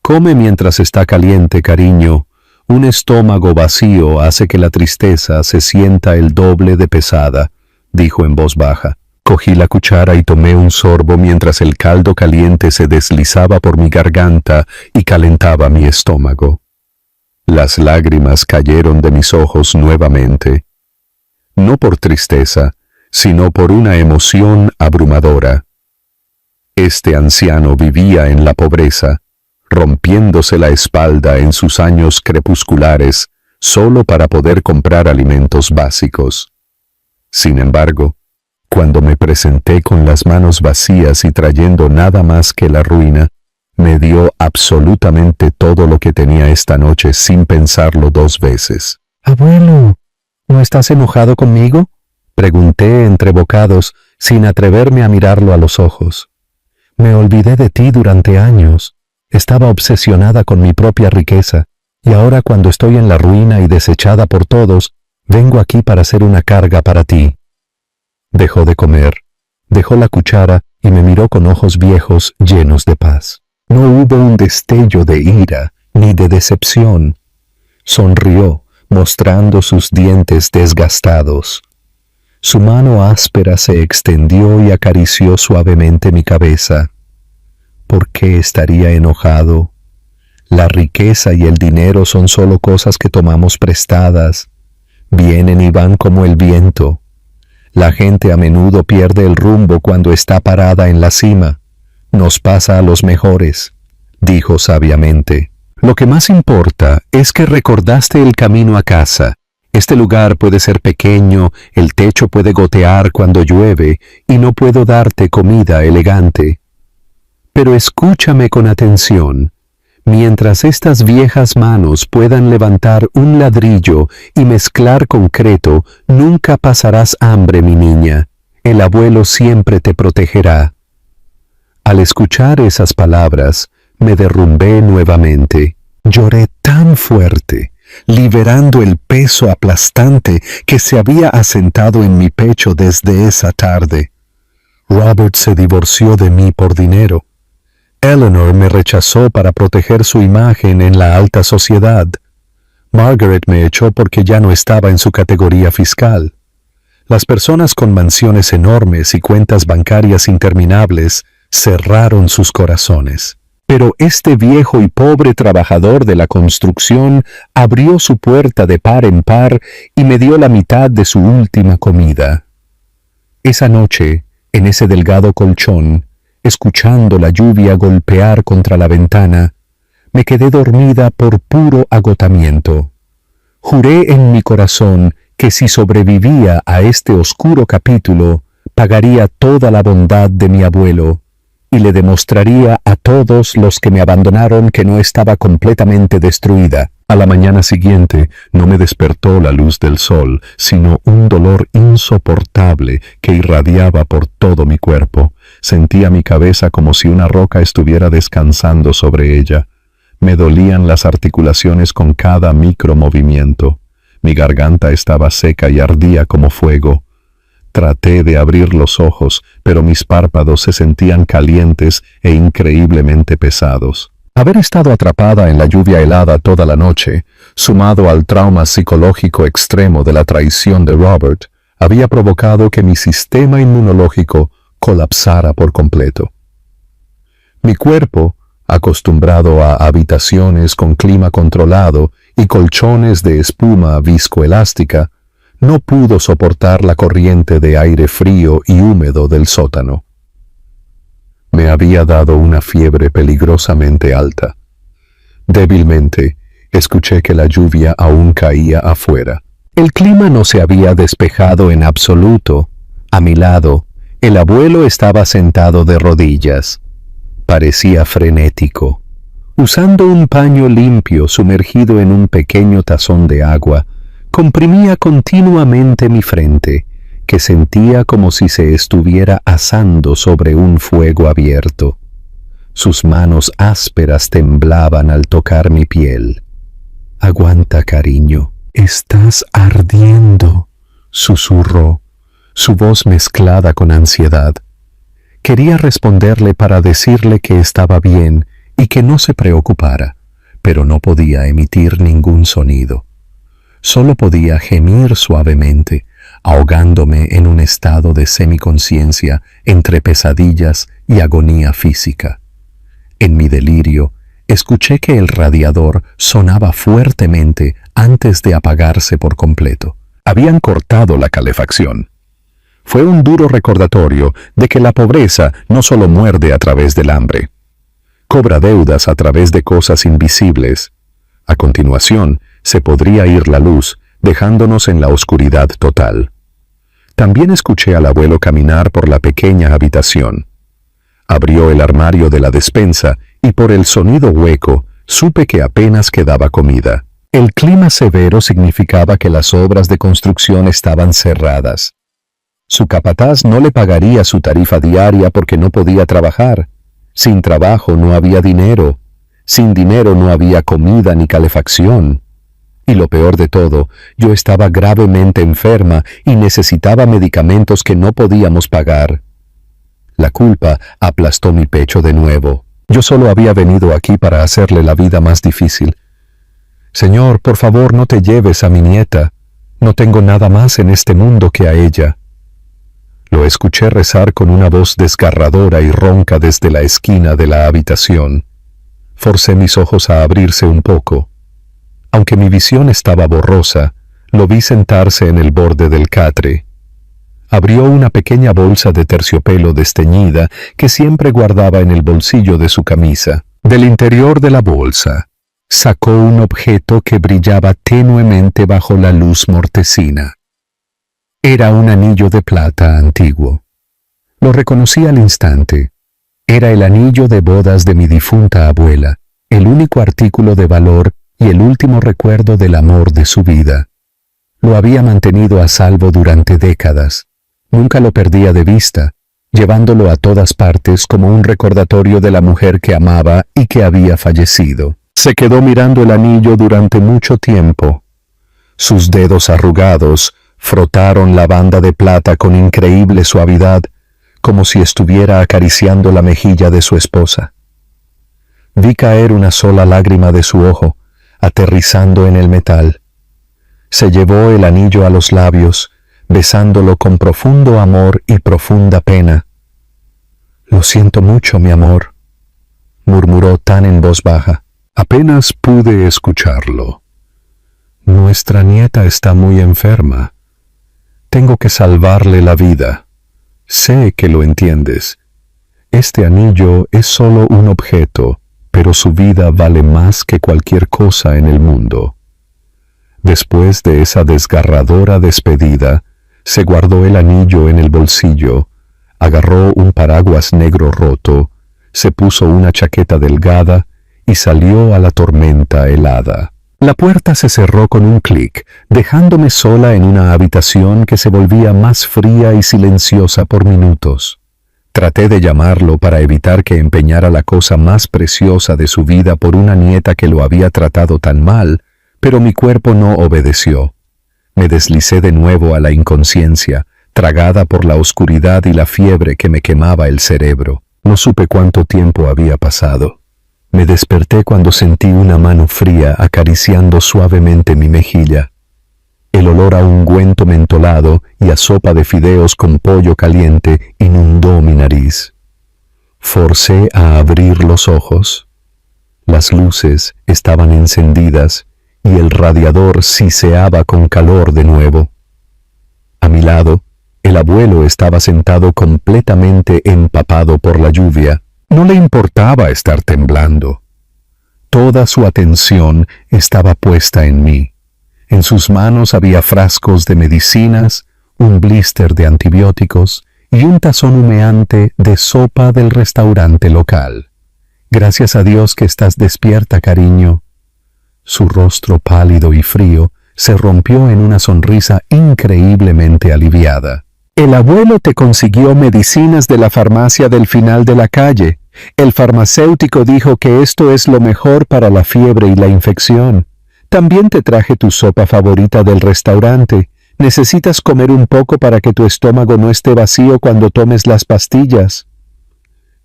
Come mientras está caliente, cariño. Un estómago vacío hace que la tristeza se sienta el doble de pesada, dijo en voz baja. Cogí la cuchara y tomé un sorbo mientras el caldo caliente se deslizaba por mi garganta y calentaba mi estómago. Las lágrimas cayeron de mis ojos nuevamente, no por tristeza, sino por una emoción abrumadora. Este anciano vivía en la pobreza, rompiéndose la espalda en sus años crepusculares solo para poder comprar alimentos básicos. Sin embargo, cuando me presenté con las manos vacías y trayendo nada más que la ruina, me dio absolutamente todo lo que tenía esta noche sin pensarlo 2 veces. «Abuelo, ¿no estás enojado conmigo?», pregunté entre bocados, sin atreverme a mirarlo a los ojos. «Me olvidé de ti durante años. Estaba obsesionada con mi propia riqueza, y ahora cuando estoy en la ruina y desechada por todos, vengo aquí para ser una carga para ti». Dejó de comer, dejó la cuchara y me miró con ojos viejos llenos de paz. No hubo un destello de ira ni de decepción. Sonrió, mostrando sus dientes desgastados. Su mano áspera se extendió y acarició suavemente mi cabeza. ¿Por qué estaría enojado? La riqueza y el dinero son solo cosas que tomamos prestadas. Vienen y van como el viento. La gente a menudo pierde el rumbo cuando está parada en la cima. Nos pasa a los mejores, dijo sabiamente. Lo que más importa es que recordaste el camino a casa. Este lugar puede ser pequeño, el techo puede gotear cuando llueve y no puedo darte comida elegante. Pero escúchame con atención. Mientras estas viejas manos puedan levantar un ladrillo y mezclar concreto, nunca pasarás hambre, mi niña. El abuelo siempre te protegerá. Al escuchar esas palabras, me derrumbé nuevamente. Lloré tan fuerte, liberando el peso aplastante que se había asentado en mi pecho desde esa tarde. Robert se divorció de mí por dinero. Eleanor me rechazó para proteger su imagen en la alta sociedad. Margaret me echó porque ya no estaba en su categoría fiscal. Las personas con mansiones enormes y cuentas bancarias interminables cerraron sus corazones. Pero este viejo y pobre trabajador de la construcción abrió su puerta de par en par y me dio la mitad de su última comida. Esa noche, en ese delgado colchón, escuchando la lluvia golpear contra la ventana, me quedé dormida por puro agotamiento. Juré en mi corazón que si sobrevivía a este oscuro capítulo, pagaría toda la bondad de mi abuelo, y le demostraría a todos los que me abandonaron que no estaba completamente destruida. A la mañana siguiente no me despertó la luz del sol, sino un dolor insoportable que irradiaba por todo mi cuerpo. Sentía mi cabeza como si una roca estuviera descansando sobre ella. Me dolían las articulaciones con cada micromovimiento. Mi garganta estaba seca y ardía como fuego. Traté de abrir los ojos, pero mis párpados se sentían calientes e increíblemente pesados. Haber estado atrapada en la lluvia helada toda la noche, sumado al trauma psicológico extremo de la traición de Robert, había provocado que mi sistema inmunológico colapsara por completo. Mi cuerpo, acostumbrado a habitaciones con clima controlado y colchones de espuma viscoelástica, no pudo soportar la corriente de aire frío y húmedo del sótano. Me había dado una fiebre peligrosamente alta. Débilmente, escuché que la lluvia aún caía afuera. El clima no se había despejado en absoluto. A mi lado, el abuelo estaba sentado de rodillas. Parecía frenético. Usando un paño limpio sumergido en un pequeño tazón de agua, comprimía continuamente mi frente, que sentía como si se estuviera asando sobre un fuego abierto. Sus manos ásperas temblaban al tocar mi piel. «Aguanta, cariño, estás ardiendo», susurró, su voz mezclada con ansiedad. Quería responderle para decirle que estaba bien y que no se preocupara, pero no podía emitir ningún sonido. Solo podía gemir suavemente, ahogándome en un estado de semiconciencia entre pesadillas y agonía física. En mi delirio, escuché que el radiador sonaba fuertemente antes de apagarse por completo. Habían cortado la calefacción. Fue un duro recordatorio de que la pobreza no solo muerde a través del hambre. Cobra deudas a través de cosas invisibles. A continuación, se podría ir la luz, dejándonos en la oscuridad total. También escuché al abuelo caminar por la pequeña habitación. Abrió el armario de la despensa y por el sonido hueco supe que apenas quedaba comida. El clima severo significaba que las obras de construcción estaban cerradas. Su capataz no le pagaría su tarifa diaria porque no podía trabajar. Sin trabajo no había dinero. Sin dinero no había comida ni calefacción. Y lo peor de todo, yo estaba gravemente enferma y necesitaba medicamentos que no podíamos pagar. La culpa aplastó mi pecho de nuevo. Yo solo había venido aquí para hacerle la vida más difícil. «Señor, por favor, no te lleves a mi nieta. No tengo nada más en este mundo que a ella». Lo escuché rezar con una voz desgarradora y ronca desde la esquina de la habitación. Forcé mis ojos a abrirse un poco. Aunque mi visión estaba borrosa, lo vi sentarse en el borde del catre. Abrió una pequeña bolsa de terciopelo desteñida que siempre guardaba en el bolsillo de su camisa. Del interior de la bolsa, sacó un objeto que brillaba tenuemente bajo la luz mortecina. Era un anillo de plata antiguo. Lo reconocí al instante. Era el anillo de bodas de mi difunta abuela, el único artículo de valor y el último recuerdo del amor de su vida. Lo había mantenido a salvo durante décadas. Nunca lo perdía de vista, llevándolo a todas partes como un recordatorio de la mujer que amaba y que había fallecido. Se quedó mirando el anillo durante mucho tiempo. Sus dedos arrugados frotaron la banda de plata con increíble suavidad, como si estuviera acariciando la mejilla de su esposa. Vi caer una sola lágrima de su ojo, aterrizando en el metal. Se llevó el anillo a los labios, besándolo con profundo amor y profunda pena. «Lo siento mucho, mi amor», murmuró tan en voz baja. Apenas pude escucharlo. «Nuestra nieta está muy enferma. Tengo que salvarle la vida. Sé que lo entiendes. Este anillo es solo un objeto, pero su vida vale más que cualquier cosa en el mundo». Después de esa desgarradora despedida, se guardó el anillo en el bolsillo, agarró un paraguas negro roto, se puso una chaqueta delgada y salió a la tormenta helada. La puerta se cerró con un clic, dejándome sola en una habitación que se volvía más fría y silenciosa por minutos. Traté de llamarlo para evitar que empeñara la cosa más preciosa de su vida por una nieta que lo había tratado tan mal, pero mi cuerpo no obedeció. Me deslicé de nuevo a la inconsciencia, tragada por la oscuridad y la fiebre que me quemaba el cerebro. No supe cuánto tiempo había pasado. Me desperté cuando sentí una mano fría acariciando suavemente mi mejilla. El olor a ungüento mentolado y a sopa de fideos con pollo caliente inundó mi nariz. Forcé a abrir los ojos. Las luces estaban encendidas y el radiador siseaba con calor de nuevo. A mi lado, el abuelo estaba sentado completamente empapado por la lluvia. No le importaba estar temblando. Toda su atención estaba puesta en mí. En sus manos había frascos de medicinas, un blister de antibióticos y un tazón humeante de sopa del restaurante local. «Gracias a Dios que estás despierta, cariño». Su rostro pálido y frío se rompió en una sonrisa increíblemente aliviada. «El abuelo te consiguió medicinas de la farmacia del final de la calle. El farmacéutico dijo que esto es lo mejor para la fiebre y la infección. También te traje tu sopa favorita del restaurante. Necesitas comer un poco para que tu estómago no esté vacío cuando tomes las pastillas».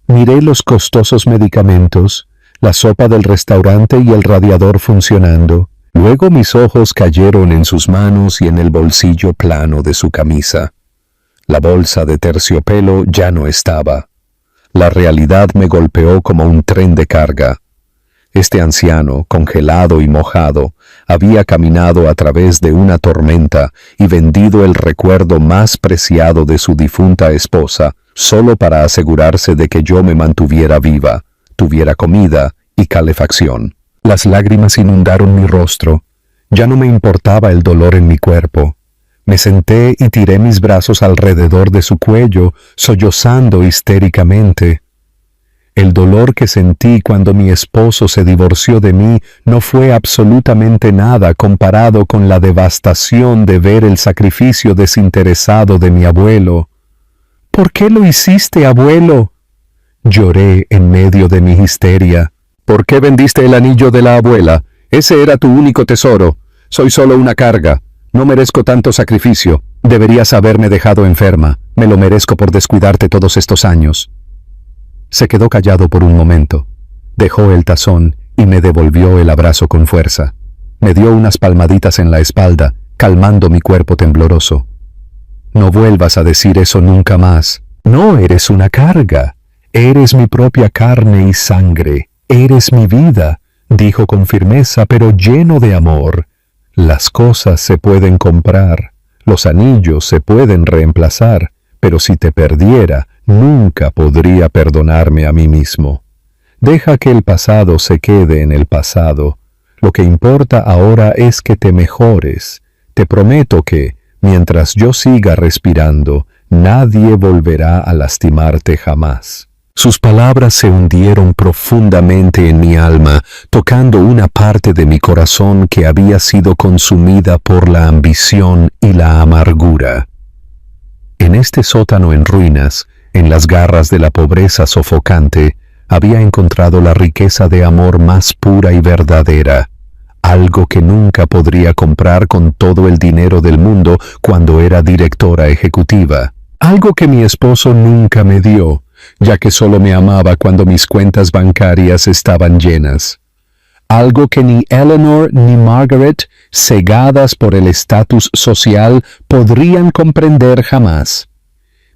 Miré los costosos medicamentos, la sopa del restaurante y el radiador funcionando. Luego mis ojos cayeron en sus manos y en el bolsillo plano de su camisa. La bolsa de terciopelo ya no estaba. La realidad me golpeó como un tren de carga. Este anciano, congelado y mojado, había caminado a través de una tormenta y vendido el recuerdo más preciado de su difunta esposa, solo para asegurarse de que yo me mantuviera viva, tuviera comida y calefacción. Las lágrimas inundaron mi rostro. Ya no me importaba el dolor en mi cuerpo. Me senté y tiré mis brazos alrededor de su cuello, sollozando histéricamente. El dolor que sentí cuando mi esposo se divorció de mí no fue absolutamente nada comparado con la devastación de ver el sacrificio desinteresado de mi abuelo. «¿Por qué lo hiciste, abuelo?», lloré en medio de mi histeria. «¿Por qué vendiste el anillo de la abuela? Ese era tu único tesoro. Soy solo una carga. No merezco tanto sacrificio. Deberías haberme dejado enferma. Me lo merezco por descuidarte todos estos años». Se quedó callado por un momento. Dejó el tazón y me devolvió el abrazo con fuerza. Me dio unas palmaditas en la espalda, calmando mi cuerpo tembloroso. «No vuelvas a decir eso nunca más. No eres una carga. Eres mi propia carne y sangre. Eres mi vida», dijo con firmeza, pero lleno de amor. «Las cosas se pueden comprar, los anillos se pueden reemplazar, pero si te perdiera, nunca podría perdonarme a mí mismo. Deja que el pasado se quede en el pasado. Lo que importa ahora es que te mejores. Te prometo que, mientras yo siga respirando, nadie volverá a lastimarte jamás». Sus palabras se hundieron profundamente en mi alma, tocando una parte de mi corazón que había sido consumida por la ambición y la amargura. En este sótano en ruinas, en las garras de la pobreza sofocante, había encontrado la riqueza de amor más pura y verdadera, algo que nunca podría comprar con todo el dinero del mundo cuando era directora ejecutiva. Algo que mi esposo nunca me dio, ya que solo me amaba cuando mis cuentas bancarias estaban llenas. Algo que ni Eleanor ni Margaret, cegadas por el estatus social, podrían comprender jamás.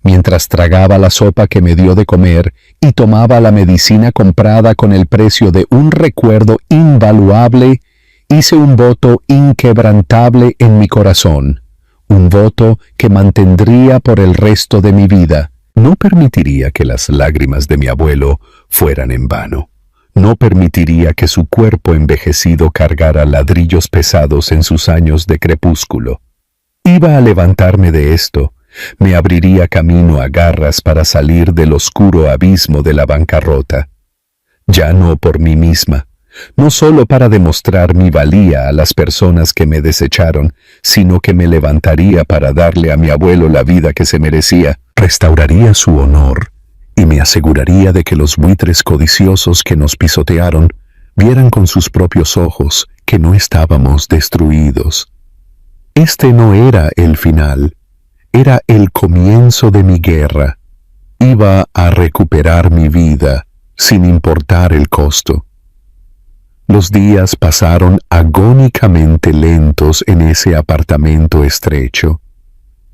Mientras tragaba la sopa que me dio de comer y tomaba la medicina comprada con el precio de un recuerdo invaluable, hice un voto inquebrantable en mi corazón, un voto que mantendría por el resto de mi vida. No permitiría que las lágrimas de mi abuelo fueran en vano. No permitiría que su cuerpo envejecido cargara ladrillos pesados en sus años de crepúsculo. Iba a levantarme de esto, me abriría camino a garras para salir del oscuro abismo de la bancarrota. Ya no por mí misma, no solo para demostrar mi valía a las personas que me desecharon, sino que me levantaría para darle a mi abuelo la vida que se merecía, restauraría su honor y me aseguraría de que los buitres codiciosos que nos pisotearon vieran con sus propios ojos que no estábamos destruidos. Este no era el final, era el comienzo de mi guerra. Iba a recuperar mi vida, sin importar el costo. Los días pasaron agónicamente lentos en ese apartamento estrecho.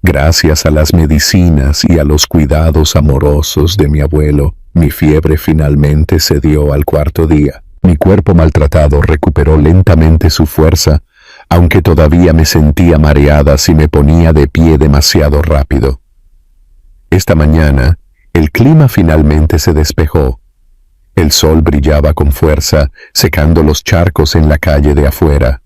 Gracias a las medicinas y a los cuidados amorosos de mi abuelo, mi fiebre finalmente cedió al cuarto día. Mi cuerpo maltratado recuperó lentamente su fuerza, aunque todavía me sentía mareada si me ponía de pie demasiado rápido. Esta mañana, el clima finalmente se despejó. El sol brillaba con fuerza, secando los charcos en la calle de afuera.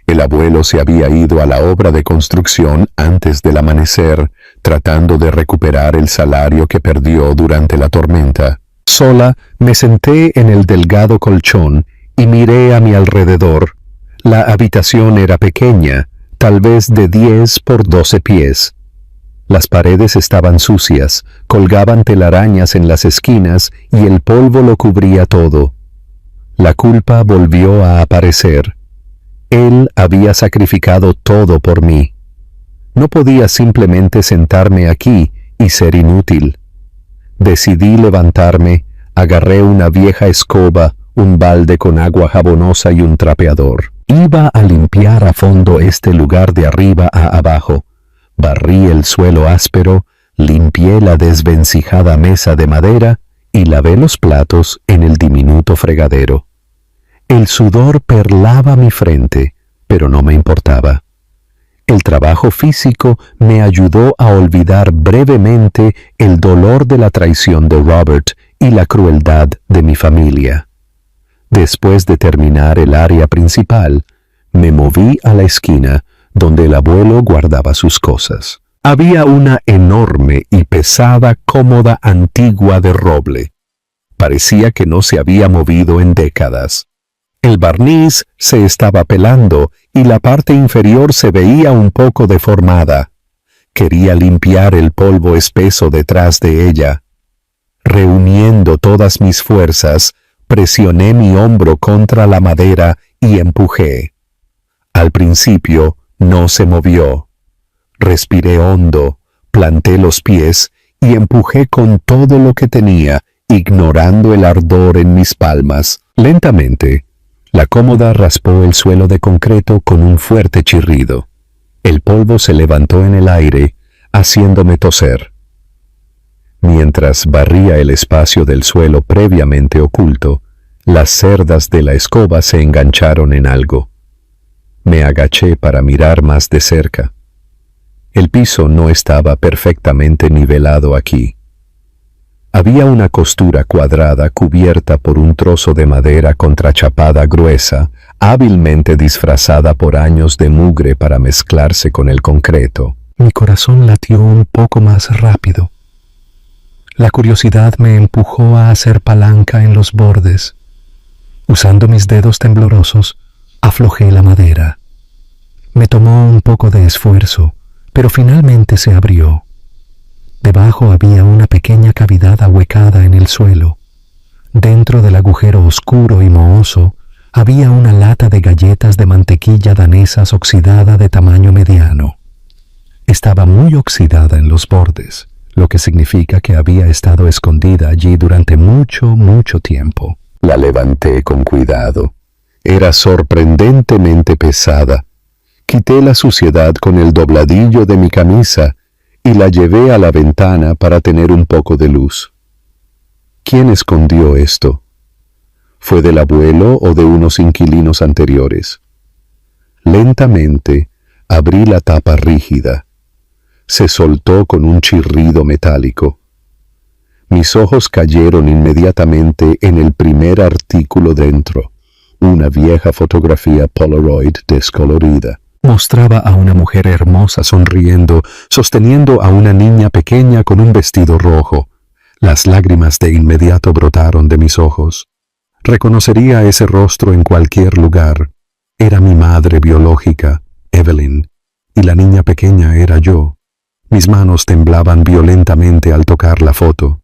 El abuelo se había ido a la obra de construcción antes del amanecer, tratando de recuperar el salario que perdió durante la tormenta. Sola, me senté en el delgado colchón y miré a mi alrededor. La habitación era pequeña, tal vez de 10 por 12 pies. Las paredes estaban sucias, colgaban telarañas en las esquinas y el polvo lo cubría todo. La culpa volvió a aparecer. Él había sacrificado todo por mí. No podía simplemente sentarme aquí y ser inútil. Decidí levantarme, agarré una vieja escoba, un balde con agua jabonosa y un trapeador. Iba a limpiar a fondo este lugar de arriba a abajo. Barrí el suelo áspero, limpié la desvencijada mesa de madera y lavé los platos en el diminuto fregadero. El sudor perlaba mi frente, pero no me importaba. El trabajo físico me ayudó a olvidar brevemente el dolor de la traición de Robert y la crueldad de mi familia. Después de terminar el área principal, me moví a la esquina donde el abuelo guardaba sus cosas. Había una enorme y pesada cómoda antigua de roble. Parecía que no se había movido en décadas. El barniz se estaba pelando y la parte inferior se veía un poco deformada. Quería limpiar el polvo espeso detrás de ella. Reuniendo todas mis fuerzas, presioné mi hombro contra la madera y empujé. Al principio no se movió. Respiré hondo, planté los pies y empujé con todo lo que tenía, ignorando el ardor en mis palmas. Lentamente, la cómoda raspó el suelo de concreto con un fuerte chirrido. El polvo se levantó en el aire, haciéndome toser. Mientras barría el espacio del suelo previamente oculto, las cerdas de la escoba se engancharon en algo. Me agaché para mirar más de cerca. El piso no estaba perfectamente nivelado aquí. Había una costura cuadrada cubierta por un trozo de madera contrachapada gruesa, hábilmente disfrazada por años de mugre para mezclarse con el concreto. Mi corazón latió un poco más rápido. La curiosidad me empujó a hacer palanca en los bordes. Usando mis dedos temblorosos, aflojé la madera. Me tomó un poco de esfuerzo, pero finalmente se abrió. Debajo había una pequeña cavidad ahuecada en el suelo. Dentro del agujero oscuro y mohoso había una lata de galletas de mantequilla danesas oxidada de tamaño mediano. Estaba muy oxidada en los bordes, lo que significa que había estado escondida allí durante mucho tiempo. La levanté con cuidado. Era sorprendentemente pesada. Quité la suciedad con el dobladillo de mi camisa y la llevé a la ventana para tener un poco de luz. ¿Quién escondió esto? ¿Fue del abuelo o de unos inquilinos anteriores? Lentamente abrí la tapa rígida. Se soltó con un chirrido metálico. Mis ojos cayeron inmediatamente en el primer artículo dentro, una vieja fotografía Polaroid descolorida. Mostraba a una mujer hermosa sonriendo, sosteniendo a una niña pequeña con un vestido rojo. Las lágrimas de inmediato brotaron de mis ojos. Reconocería ese rostro en cualquier lugar. Era mi madre biológica, Evelyn, y la niña pequeña era yo. Mis manos temblaban violentamente al tocar la foto.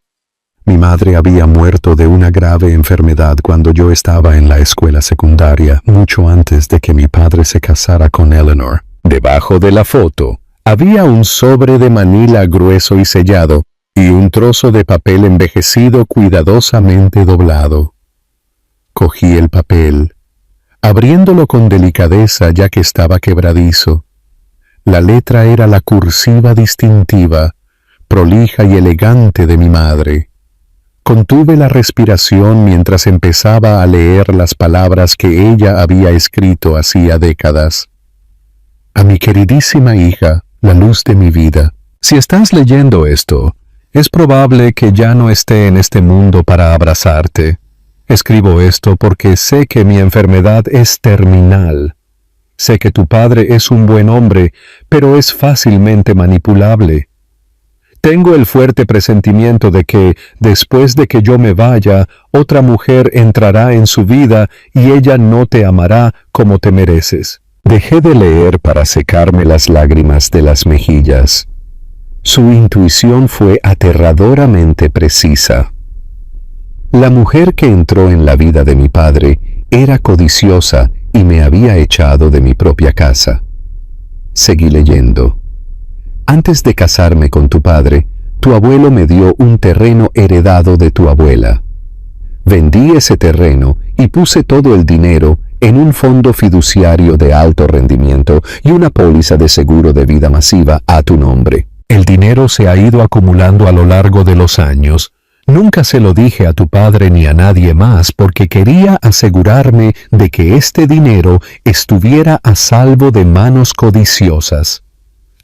Mi madre había muerto de una grave enfermedad cuando yo estaba en la escuela secundaria, mucho antes de que mi padre se casara con Eleanor. Debajo de la foto había un sobre de manila grueso y sellado y un trozo de papel envejecido cuidadosamente doblado. Cogí el papel, abriéndolo con delicadeza ya que estaba quebradizo. La letra era la cursiva distintiva, prolija y elegante de mi madre. Contuve la respiración mientras empezaba a leer las palabras que ella había escrito hacía décadas. A mi queridísima hija, la luz de mi vida. Si estás leyendo esto, es probable que ya no esté en este mundo para abrazarte. Escribo esto porque sé que mi enfermedad es terminal. Sé que tu padre es un buen hombre, pero es fácilmente manipulable. Tengo el fuerte presentimiento de que, después de que yo me vaya, otra mujer entrará en su vida y ella no te amará como te mereces. Dejé de leer para secarme las lágrimas de las mejillas. Su intuición fue aterradoramente precisa. La mujer que entró en la vida de mi padre era codiciosa y me había echado de mi propia casa. Seguí leyendo. Antes de casarme con tu padre, tu abuelo me dio un terreno heredado de tu abuela. Vendí ese terreno y puse todo el dinero en un fondo fiduciario de alto rendimiento y una póliza de seguro de vida masiva a tu nombre. El dinero se ha ido acumulando a lo largo de los años. Nunca se lo dije a tu padre ni a nadie más porque quería asegurarme de que este dinero estuviera a salvo de manos codiciosas.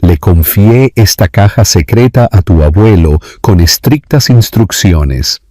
Le confié esta caja secreta a tu abuelo con estrictas instrucciones.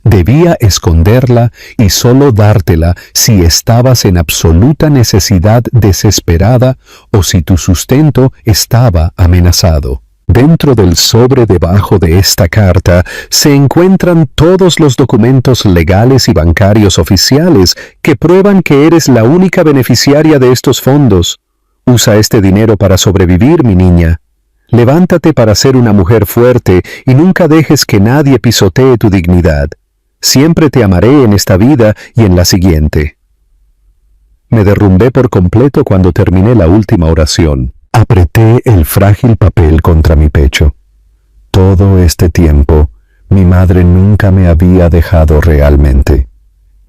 Debía esconderla y solo dártela si estabas en absoluta necesidad desesperada o si tu sustento estaba amenazado. Dentro del sobre debajo de esta carta se encuentran todos los documentos legales y bancarios oficiales que prueban que eres la única beneficiaria de estos fondos. Usa este dinero para sobrevivir, mi niña. Levántate para ser una mujer fuerte y nunca dejes que nadie pisotee tu dignidad. Siempre te amaré en esta vida y en la siguiente. Me derrumbé por completo cuando terminé la última oración. Apreté el frágil papel contra mi pecho. Todo este tiempo, mi madre nunca me había dejado realmente.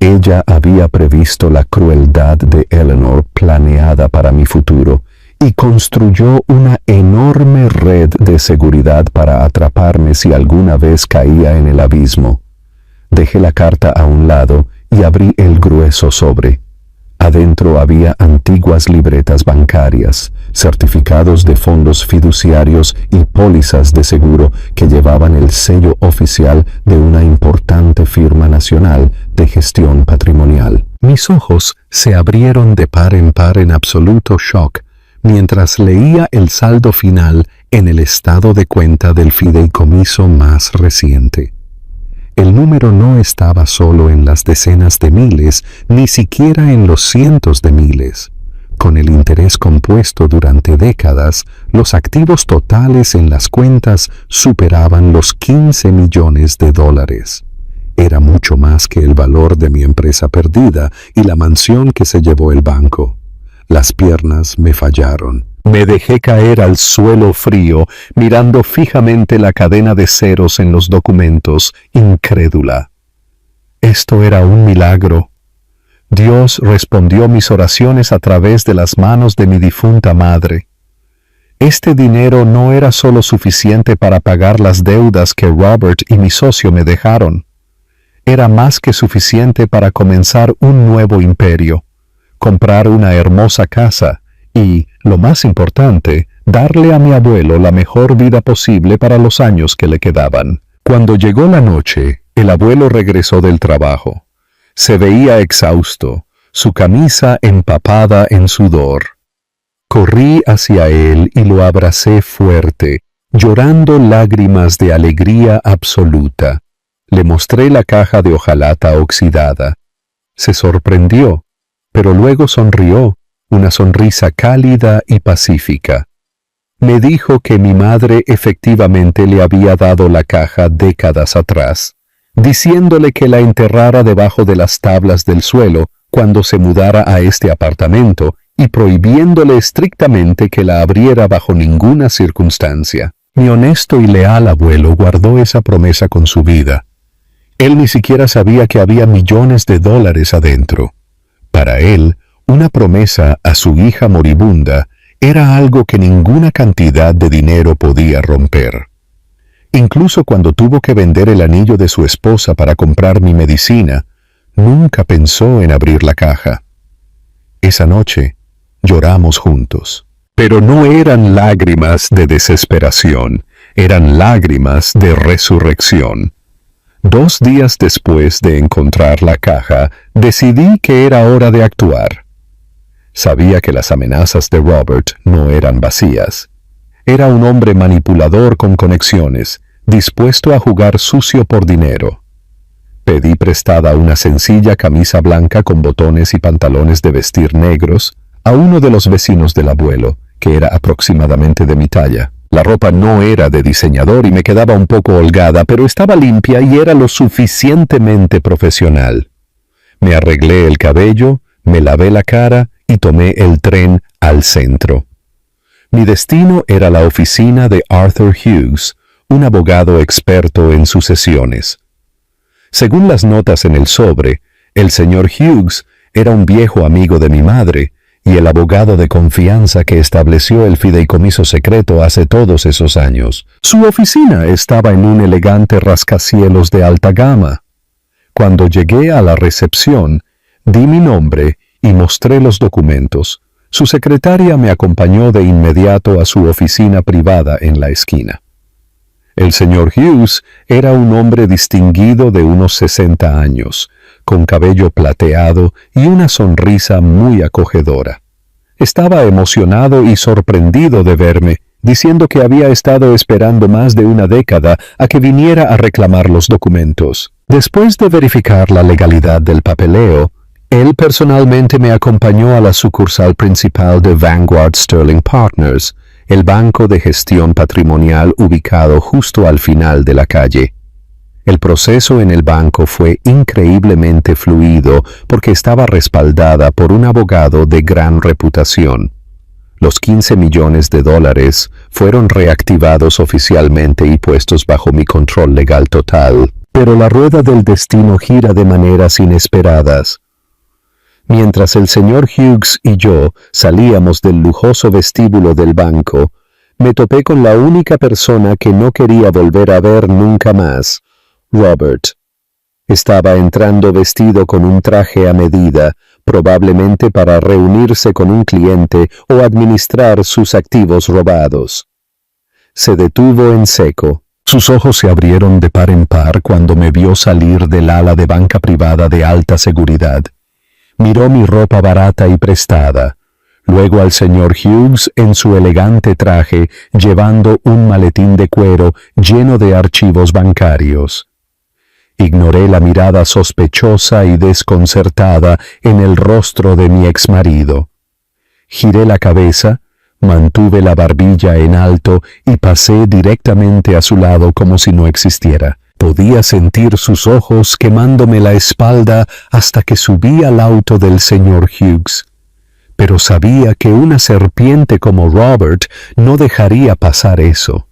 Ella había previsto la crueldad de Eleanor planeada para mi futuro y construyó una enorme red de seguridad para atraparme si alguna vez caía en el abismo. Dejé la carta a un lado y abrí el grueso sobre. Adentro había antiguas libretas bancarias, certificados de fondos fiduciarios y pólizas de seguro que llevaban el sello oficial de una importante firma nacional de gestión patrimonial. Mis ojos se abrieron de par en absoluto shock mientras leía el saldo final en el estado de cuenta del fideicomiso más reciente. El número no estaba solo en las decenas de miles, ni siquiera en los cientos de miles. Con el interés compuesto durante décadas, los activos totales en las cuentas superaban los $15 millones. Era mucho más que el valor de mi empresa perdida y la mansión que se llevó el banco. Las piernas me fallaron. Me dejé caer al suelo frío, mirando fijamente la cadena de ceros en los documentos, incrédula. Esto era un milagro. Dios respondió mis oraciones a través de las manos de mi difunta madre. Este dinero no era solo suficiente para pagar las deudas que Robert y mi socio me dejaron. Era más que suficiente para comenzar un nuevo imperio, comprar una hermosa casa y, lo más importante, darle a mi abuelo la mejor vida posible para los años que le quedaban. Cuando llegó la noche, el abuelo regresó del trabajo. Se veía exhausto, su camisa empapada en sudor. Corrí hacia él y lo abracé fuerte, llorando lágrimas de alegría absoluta. Le mostré la caja de hojalata oxidada. Se sorprendió, pero luego sonrió, una sonrisa cálida y pacífica. Me dijo que mi madre efectivamente le había dado la caja décadas atrás, diciéndole que la enterrara debajo de las tablas del suelo cuando se mudara a este apartamento y prohibiéndole estrictamente que la abriera bajo ninguna circunstancia. Mi honesto y leal abuelo guardó esa promesa con su vida. Él ni siquiera sabía que había millones de dólares adentro. Para él, una promesa a su hija moribunda era algo que ninguna cantidad de dinero podía romper. Incluso cuando tuvo que vender el anillo de su esposa para comprar mi medicina, nunca pensó en abrir la caja. Esa noche, lloramos juntos. Pero no eran lágrimas de desesperación, eran lágrimas de resurrección. 2 días después de encontrar la caja, decidí que era hora de actuar. Sabía que las amenazas de Robert no eran vacías. Era un hombre manipulador con conexiones, dispuesto a jugar sucio por dinero. Pedí prestada una sencilla camisa blanca con botones y pantalones de vestir negros a uno de los vecinos del abuelo, que era aproximadamente de mi talla. La ropa no era de diseñador y me quedaba un poco holgada, pero estaba limpia y era lo suficientemente profesional. Me arreglé el cabello, me lavé la cara y tomé el tren al centro. Mi destino era la oficina de Arthur Hughes, un abogado experto en sucesiones. Según las notas en el sobre, el señor Hughes era un viejo amigo de mi madre y el abogado de confianza que estableció el fideicomiso secreto hace todos esos años. Su oficina estaba en un elegante rascacielos de alta gama. Cuando llegué a la recepción, di mi nombre y mostré los documentos. Su secretaria me acompañó de inmediato a su oficina privada en la esquina. El señor Hughes era un hombre distinguido de unos 60 años, con cabello plateado y una sonrisa muy acogedora. Estaba emocionado y sorprendido de verme, diciendo que había estado esperando más de una década a que viniera a reclamar los documentos. Después de verificar la legalidad del papeleo, él personalmente me acompañó a la sucursal principal de Vanguard Sterling Partners, el banco de gestión patrimonial ubicado justo al final de la calle. El proceso en el banco fue increíblemente fluido porque estaba respaldada por un abogado de gran reputación. Los 15 millones de dólares fueron reactivados oficialmente y puestos bajo mi control legal total, pero la rueda del destino gira de maneras inesperadas. Mientras el señor Hughes y yo salíamos del lujoso vestíbulo del banco, me topé con la única persona que no quería volver a ver nunca más, Robert. Estaba entrando vestido con un traje a medida, probablemente para reunirse con un cliente o administrar sus activos robados. Se detuvo en seco. Sus ojos se abrieron de par en par cuando me vio salir del ala de banca privada de alta seguridad. Miró mi ropa barata y prestada, luego al señor Hughes en su elegante traje llevando un maletín de cuero lleno de archivos bancarios. Ignoré la mirada sospechosa y desconcertada en el rostro de mi exmarido. Giré la cabeza, mantuve la barbilla en alto y pasé directamente a su lado como si no existiera. Podía sentir sus ojos quemándome la espalda hasta que subí al auto del señor Hughes. Pero sabía que una serpiente como Robert no dejaría pasar eso.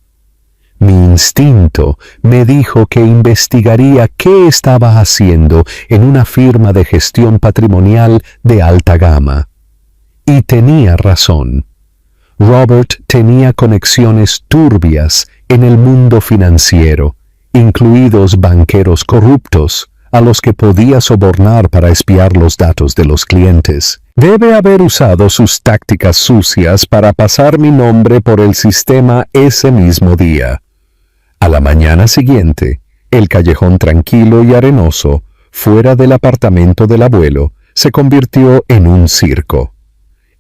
Mi instinto me dijo que investigaría qué estaba haciendo en una firma de gestión patrimonial de alta gama. Y tenía razón. Robert tenía conexiones turbias en el mundo financiero, incluidos banqueros corruptos, a los que podía sobornar para espiar los datos de los clientes. Debe haber usado sus tácticas sucias para pasar mi nombre por el sistema ese mismo día. A la mañana siguiente, el callejón tranquilo y arenoso, fuera del apartamento del abuelo, se convirtió en un circo.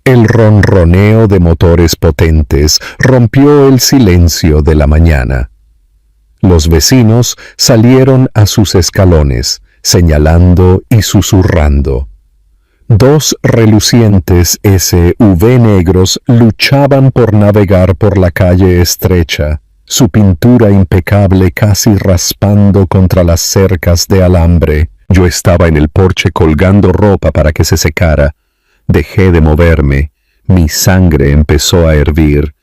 El ronroneo de motores potentes rompió el silencio de la mañana. Los vecinos salieron a sus escalones, señalando y susurrando. Dos relucientes SUV negros luchaban por navegar por la calle estrecha, su pintura impecable casi raspando contra las cercas de alambre. Yo estaba en el porche colgando ropa para que se secara. Dejé de moverme. Mi sangre empezó a hervir.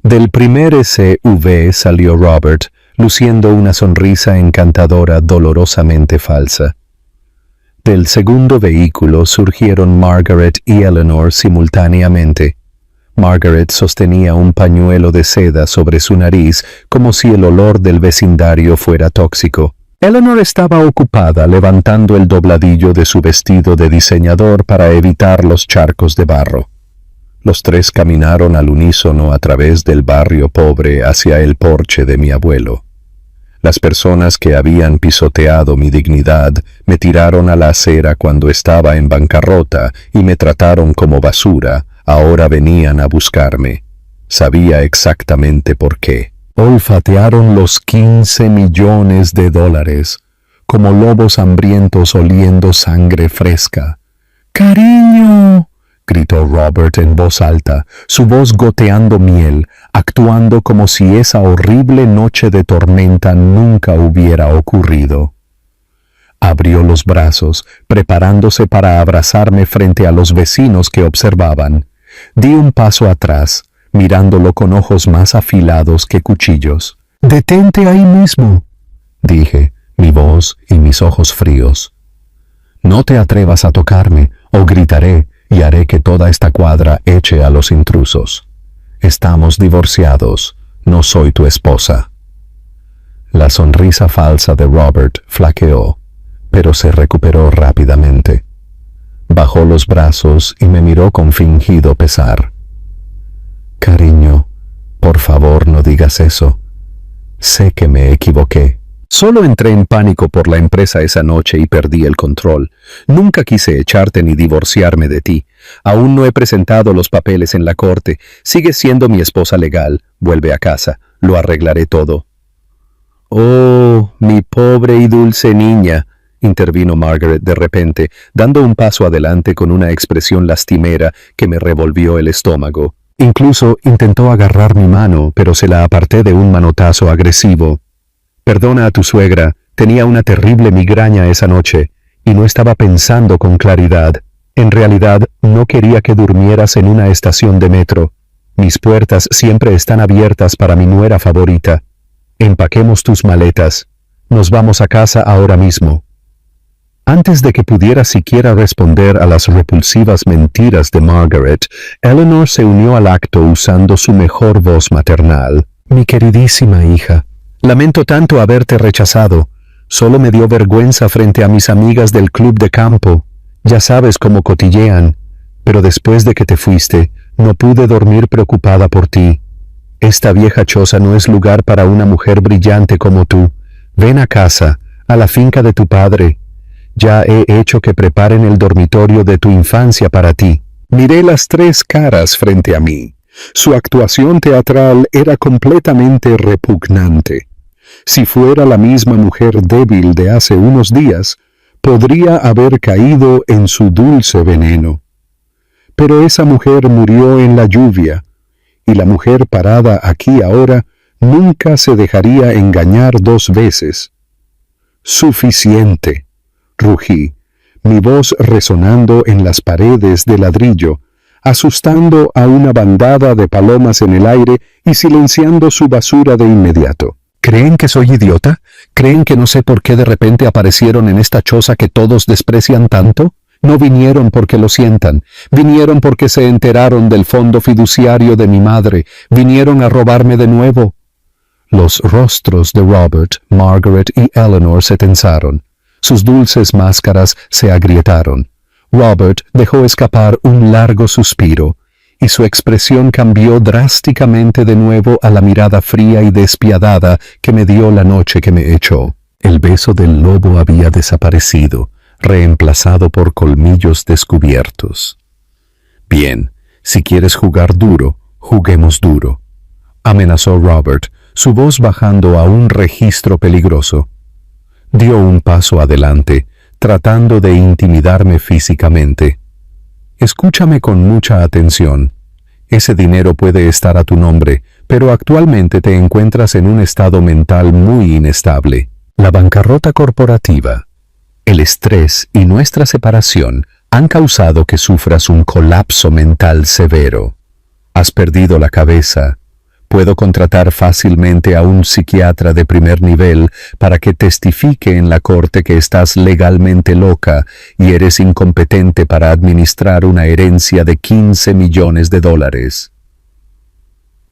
Del primer SUV salió Robert, luciendo una sonrisa encantadora dolorosamente falsa. Del segundo vehículo surgieron Margaret y Eleanor simultáneamente. Margaret sostenía un pañuelo de seda sobre su nariz como si el olor del vecindario fuera tóxico. Eleanor estaba ocupada levantando el dobladillo de su vestido de diseñador para evitar los charcos de barro. Los tres caminaron al unísono a través del barrio pobre hacia el porche de mi abuelo. Las personas que habían pisoteado mi dignidad me tiraron a la acera cuando estaba en bancarrota y me trataron como basura. Ahora venían a buscarme. Sabía exactamente por qué. Olfatearon los 15 millones de dólares, como lobos hambrientos oliendo sangre fresca. ¡Cariño!, gritó Robert en voz alta, su voz goteando miel, actuando como si esa horrible noche de tormenta nunca hubiera ocurrido. Abrió los brazos, preparándose para abrazarme frente a los vecinos que observaban. Di un paso atrás, mirándolo con ojos más afilados que cuchillos. «Detente ahí mismo», dije, mi voz y mis ojos fríos. «No te atrevas a tocarme, o gritaré y haré que toda esta cuadra eche a los intrusos. Estamos divorciados, no soy tu esposa». La sonrisa falsa de Robert flaqueó, pero se recuperó rápidamente. Bajó los brazos y me miró con fingido pesar. «Cariño, por favor no digas eso. Sé que me equivoqué. Solo entré en pánico por la empresa esa noche y perdí el control. Nunca quise echarte ni divorciarme de ti. Aún no he presentado los papeles en la corte. Sigues siendo mi esposa legal. Vuelve a casa. Lo arreglaré todo». «Oh, mi pobre y dulce niña», intervino Margaret de repente, dando un paso adelante con una expresión lastimera que me revolvió el estómago. Incluso intentó agarrar mi mano, pero se la aparté de un manotazo agresivo. «Perdona a tu suegra, tenía una terrible migraña esa noche, y no estaba pensando con claridad. En realidad, no quería que durmieras en una estación de metro. Mis puertas siempre están abiertas para mi nuera favorita. Empaquemos tus maletas. Nos vamos a casa ahora mismo». Antes de que pudiera siquiera responder a las repulsivas mentiras de Margaret, Eleanor se unió al acto usando su mejor voz maternal. «Mi queridísima hija, lamento tanto haberte rechazado. Solo me dio vergüenza frente a mis amigas del club de campo. Ya sabes cómo cotillean. Pero después de que te fuiste, no pude dormir preocupada por ti. Esta vieja choza no es lugar para una mujer brillante como tú. Ven a casa, a la finca de tu padre. Ya he hecho que preparen el dormitorio de tu infancia para ti». Miré las tres caras frente a mí. Su actuación teatral era completamente repugnante. Si fuera la misma mujer débil de hace unos días, podría haber caído en su dulce veneno. Pero esa mujer murió en la lluvia, y la mujer parada aquí ahora nunca se dejaría engañar dos veces. Suficiente, rugí, mi voz resonando en las paredes de ladrillo, asustando a una bandada de palomas en el aire y silenciando su basura de inmediato. ¿Creen que soy idiota? ¿Creen que no sé por qué de repente aparecieron en esta choza que todos desprecian tanto? No vinieron porque lo sientan, vinieron porque se enteraron del fondo fiduciario de mi madre, vinieron a robarme de nuevo. Los rostros de Robert, Margaret y Eleanor se tensaron. Sus dulces máscaras se agrietaron. Robert dejó escapar un largo suspiro, y su expresión cambió drásticamente de nuevo a la mirada fría y despiadada que me dio la noche que me echó. El beso del lobo había desaparecido, reemplazado por colmillos descubiertos. Bien, si quieres jugar duro, juguemos duro, amenazó Robert, su voz bajando a un registro peligroso. Dio un paso adelante, tratando de intimidarme físicamente. Escúchame con mucha atención. Ese dinero puede estar a tu nombre, pero actualmente te encuentras en un estado mental muy inestable. La bancarrota corporativa, el estrés y nuestra separación han causado que sufras un colapso mental severo. Has perdido la cabeza. Puedo contratar fácilmente a un psiquiatra de primer nivel para que testifique en la corte que estás legalmente loca y eres incompetente para administrar una herencia de $15 millones.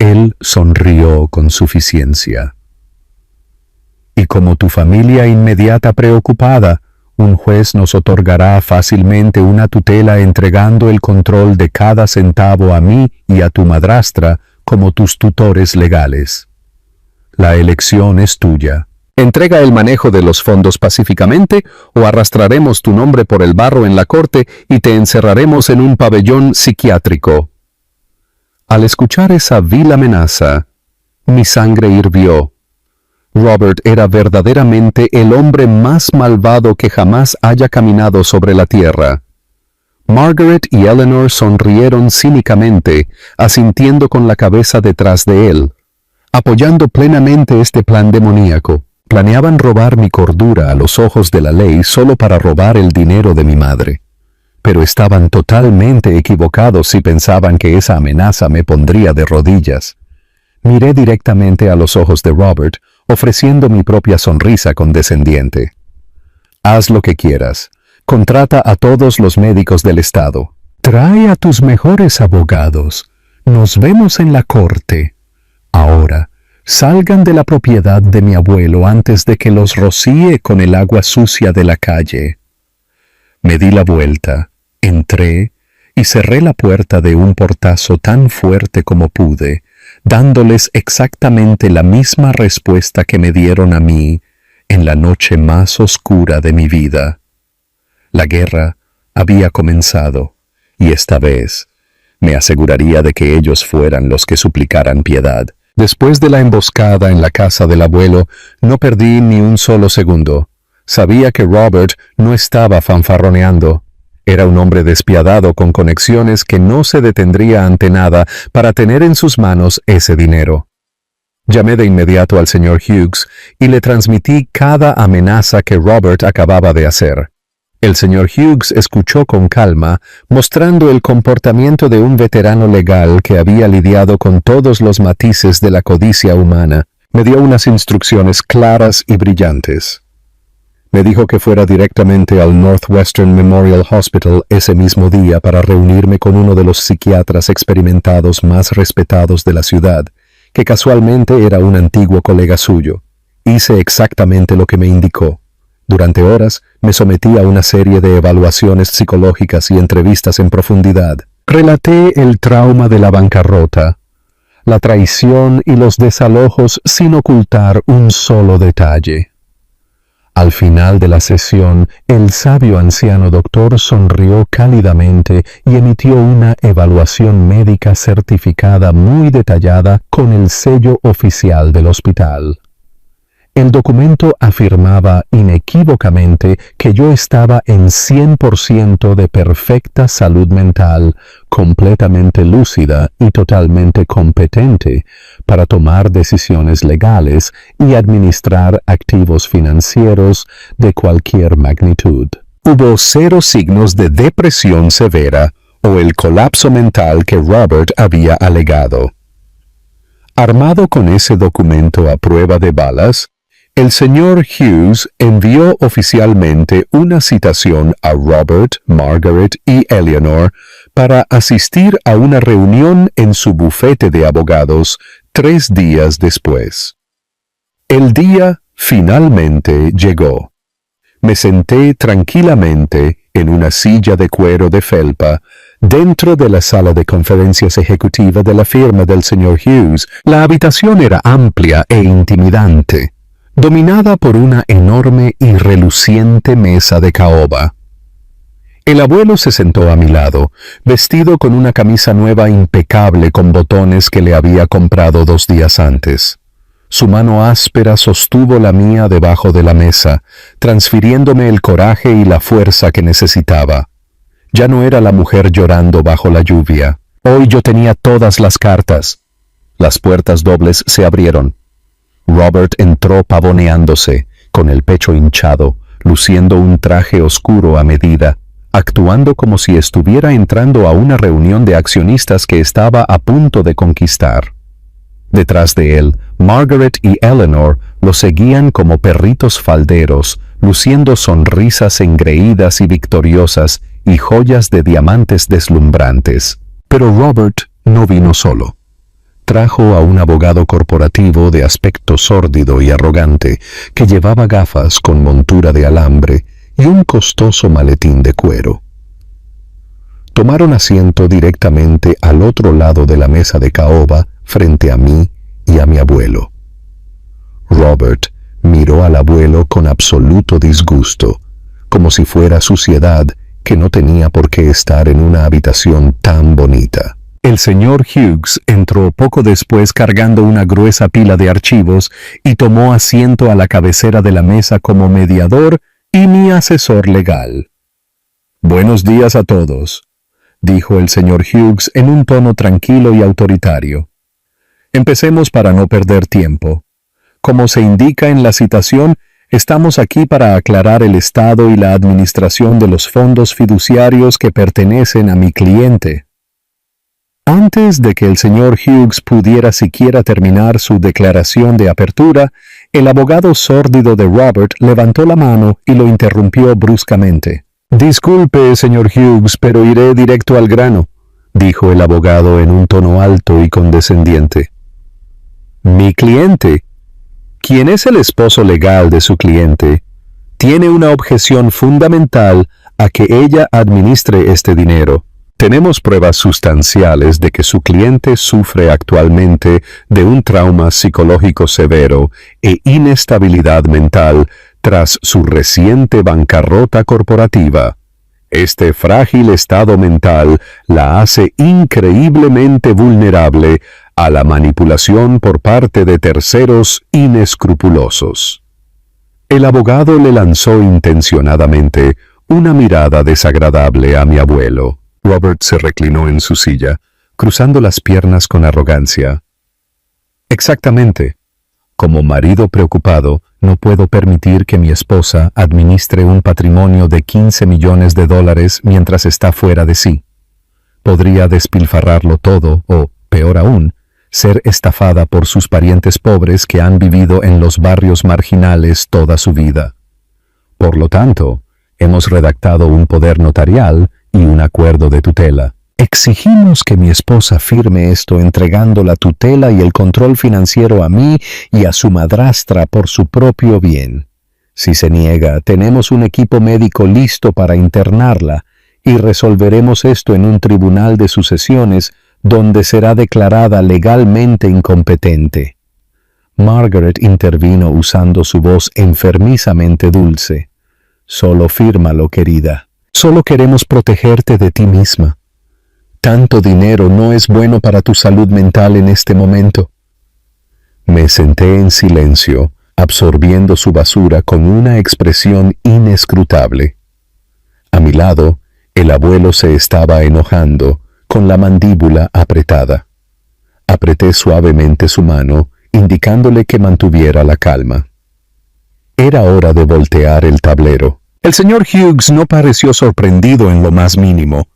Él sonrió con suficiencia. Y como tu familia inmediata preocupada, un juez nos otorgará fácilmente una tutela entregando el control de cada centavo a mí y a tu madrastra como tus tutores legales. La elección es tuya. Entrega el manejo de los fondos pacíficamente o arrastraremos tu nombre por el barro en la corte y te encerraremos en un pabellón psiquiátrico. Al escuchar esa vil amenaza, mi sangre hirvió. Robert era verdaderamente el hombre más malvado que jamás haya caminado sobre la tierra. Margaret y Eleanor sonrieron cínicamente, asintiendo con la cabeza detrás de él, apoyando plenamente este plan demoníaco. Planeaban robar mi cordura a los ojos de la ley solo para robar el dinero de mi madre. Pero estaban totalmente equivocados si pensaban que esa amenaza me pondría de rodillas. Miré directamente a los ojos de Robert, ofreciendo mi propia sonrisa condescendiente. Haz lo que quieras. Contrata a todos los médicos del estado. Trae a tus mejores abogados. Nos vemos en la corte. Ahora, salgan de la propiedad de mi abuelo antes de que los rocíe con el agua sucia de la calle. Me di la vuelta, entré y cerré la puerta de un portazo tan fuerte como pude, dándoles exactamente la misma respuesta que me dieron a mí en la noche más oscura de mi vida. La guerra había comenzado, y esta vez me aseguraría de que ellos fueran los que suplicaran piedad. Después de la emboscada en la casa del abuelo, no perdí ni un solo segundo. Sabía que Robert no estaba fanfarroneando. Era un hombre despiadado con conexiones que no se detendría ante nada para tener en sus manos ese dinero. Llamé de inmediato al señor Hughes y le transmití cada amenaza que Robert acababa de hacer. El señor Hughes escuchó con calma, mostrando el comportamiento de un veterano legal que había lidiado con todos los matices de la codicia humana. Me dio unas instrucciones claras y brillantes. Me dijo que fuera directamente al Northwestern Memorial Hospital ese mismo día para reunirme con uno de los psiquiatras experimentados más respetados de la ciudad, que casualmente era un antiguo colega suyo. Hice exactamente lo que me indicó. Durante horas me sometí a una serie de evaluaciones psicológicas y entrevistas en profundidad. Relaté el trauma de la bancarrota, la traición y los desalojos sin ocultar un solo detalle. Al final de la sesión, el sabio anciano doctor sonrió cálidamente y emitió una evaluación médica certificada muy detallada con el sello oficial del hospital. El documento afirmaba inequívocamente que yo estaba en 100% de perfecta salud mental, completamente lúcida y totalmente competente para tomar decisiones legales y administrar activos financieros de cualquier magnitud. Hubo 0 signos de depresión severa o el colapso mental que Robert había alegado. Armado con ese documento a prueba de balas, el señor Hughes envió oficialmente una citación a Robert, Margaret y Eleanor para asistir a una reunión en su bufete de abogados 3 días después. El día finalmente llegó. Me senté tranquilamente en una silla de cuero de felpa dentro de la sala de conferencias ejecutiva de la firma del señor Hughes. La habitación era amplia e intimidante, dominada por una enorme y reluciente mesa de caoba. El abuelo se sentó a mi lado, vestido con una camisa nueva impecable con botones que le había comprado 2 días antes. Su mano áspera sostuvo la mía debajo de la mesa, transfiriéndome el coraje y la fuerza que necesitaba. Ya no era la mujer llorando bajo la lluvia. Hoy yo tenía todas las cartas. Las puertas dobles se abrieron. Robert entró pavoneándose, con el pecho hinchado, luciendo un traje oscuro a medida, actuando como si estuviera entrando a una reunión de accionistas que estaba a punto de conquistar. Detrás de él, Margaret y Eleanor lo seguían como perritos falderos, luciendo sonrisas engreídas y victoriosas y joyas de diamantes deslumbrantes. Pero Robert no vino solo. Trajo a un abogado corporativo de aspecto sórdido y arrogante, que llevaba gafas con montura de alambre y un costoso maletín de cuero. Tomaron asiento directamente al otro lado de la mesa de caoba, frente a mí y a mi abuelo. Robert miró al abuelo con absoluto disgusto, como si fuera suciedad que no tenía por qué estar en una habitación tan bonita. El señor Hughes entró poco después cargando una gruesa pila de archivos y tomó asiento a la cabecera de la mesa como mediador y mi asesor legal. «Buenos días a todos», dijo el señor Hughes en un tono tranquilo y autoritario. «Empecemos para no perder tiempo. Como se indica en la citación, estamos aquí para aclarar el estado y la administración de los fondos fiduciarios que pertenecen a mi cliente». Antes de que el señor Hughes pudiera siquiera terminar su declaración de apertura, el abogado sórdido de Robert levantó la mano y lo interrumpió bruscamente. «Disculpe, señor Hughes, pero iré directo al grano», dijo el abogado en un tono alto y condescendiente. «Mi cliente, quien es el esposo legal de su cliente, tiene una objeción fundamental a que ella administre este dinero. Tenemos pruebas sustanciales de que su cliente sufre actualmente de un trauma psicológico severo e inestabilidad mental tras su reciente bancarrota corporativa. Este frágil estado mental la hace increíblemente vulnerable a la manipulación por parte de terceros inescrupulosos». El abogado le lanzó intencionadamente una mirada desagradable a mi abuelo. Robert se reclinó en su silla, cruzando las piernas con arrogancia. «Exactamente. Como marido preocupado, no puedo permitir que mi esposa administre un patrimonio de $15 millones mientras está fuera de sí. Podría despilfarrarlo todo o, peor aún, ser estafada por sus parientes pobres que han vivido en los barrios marginales toda su vida. Por lo tanto, hemos redactado un poder notarial y un acuerdo de tutela. Exigimos que mi esposa firme esto entregando la tutela y el control financiero a mí y a su madrastra por su propio bien. Si se niega, tenemos un equipo médico listo para internarla y resolveremos esto en un tribunal de sucesiones donde será declarada legalmente incompetente». Margaret intervino usando su voz enfermizamente dulce. «Solo fírmalo, querida. Solo queremos protegerte de ti misma. Tanto dinero no es bueno para tu salud mental en este momento». Me senté en silencio, absorbiendo su basura con una expresión inescrutable. A mi lado, el abuelo se estaba enojando, con la mandíbula apretada. Apreté suavemente su mano, indicándole que mantuviera la calma. Era hora de voltear el tablero. El señor Hughes no pareció sorprendido en lo más mínimo.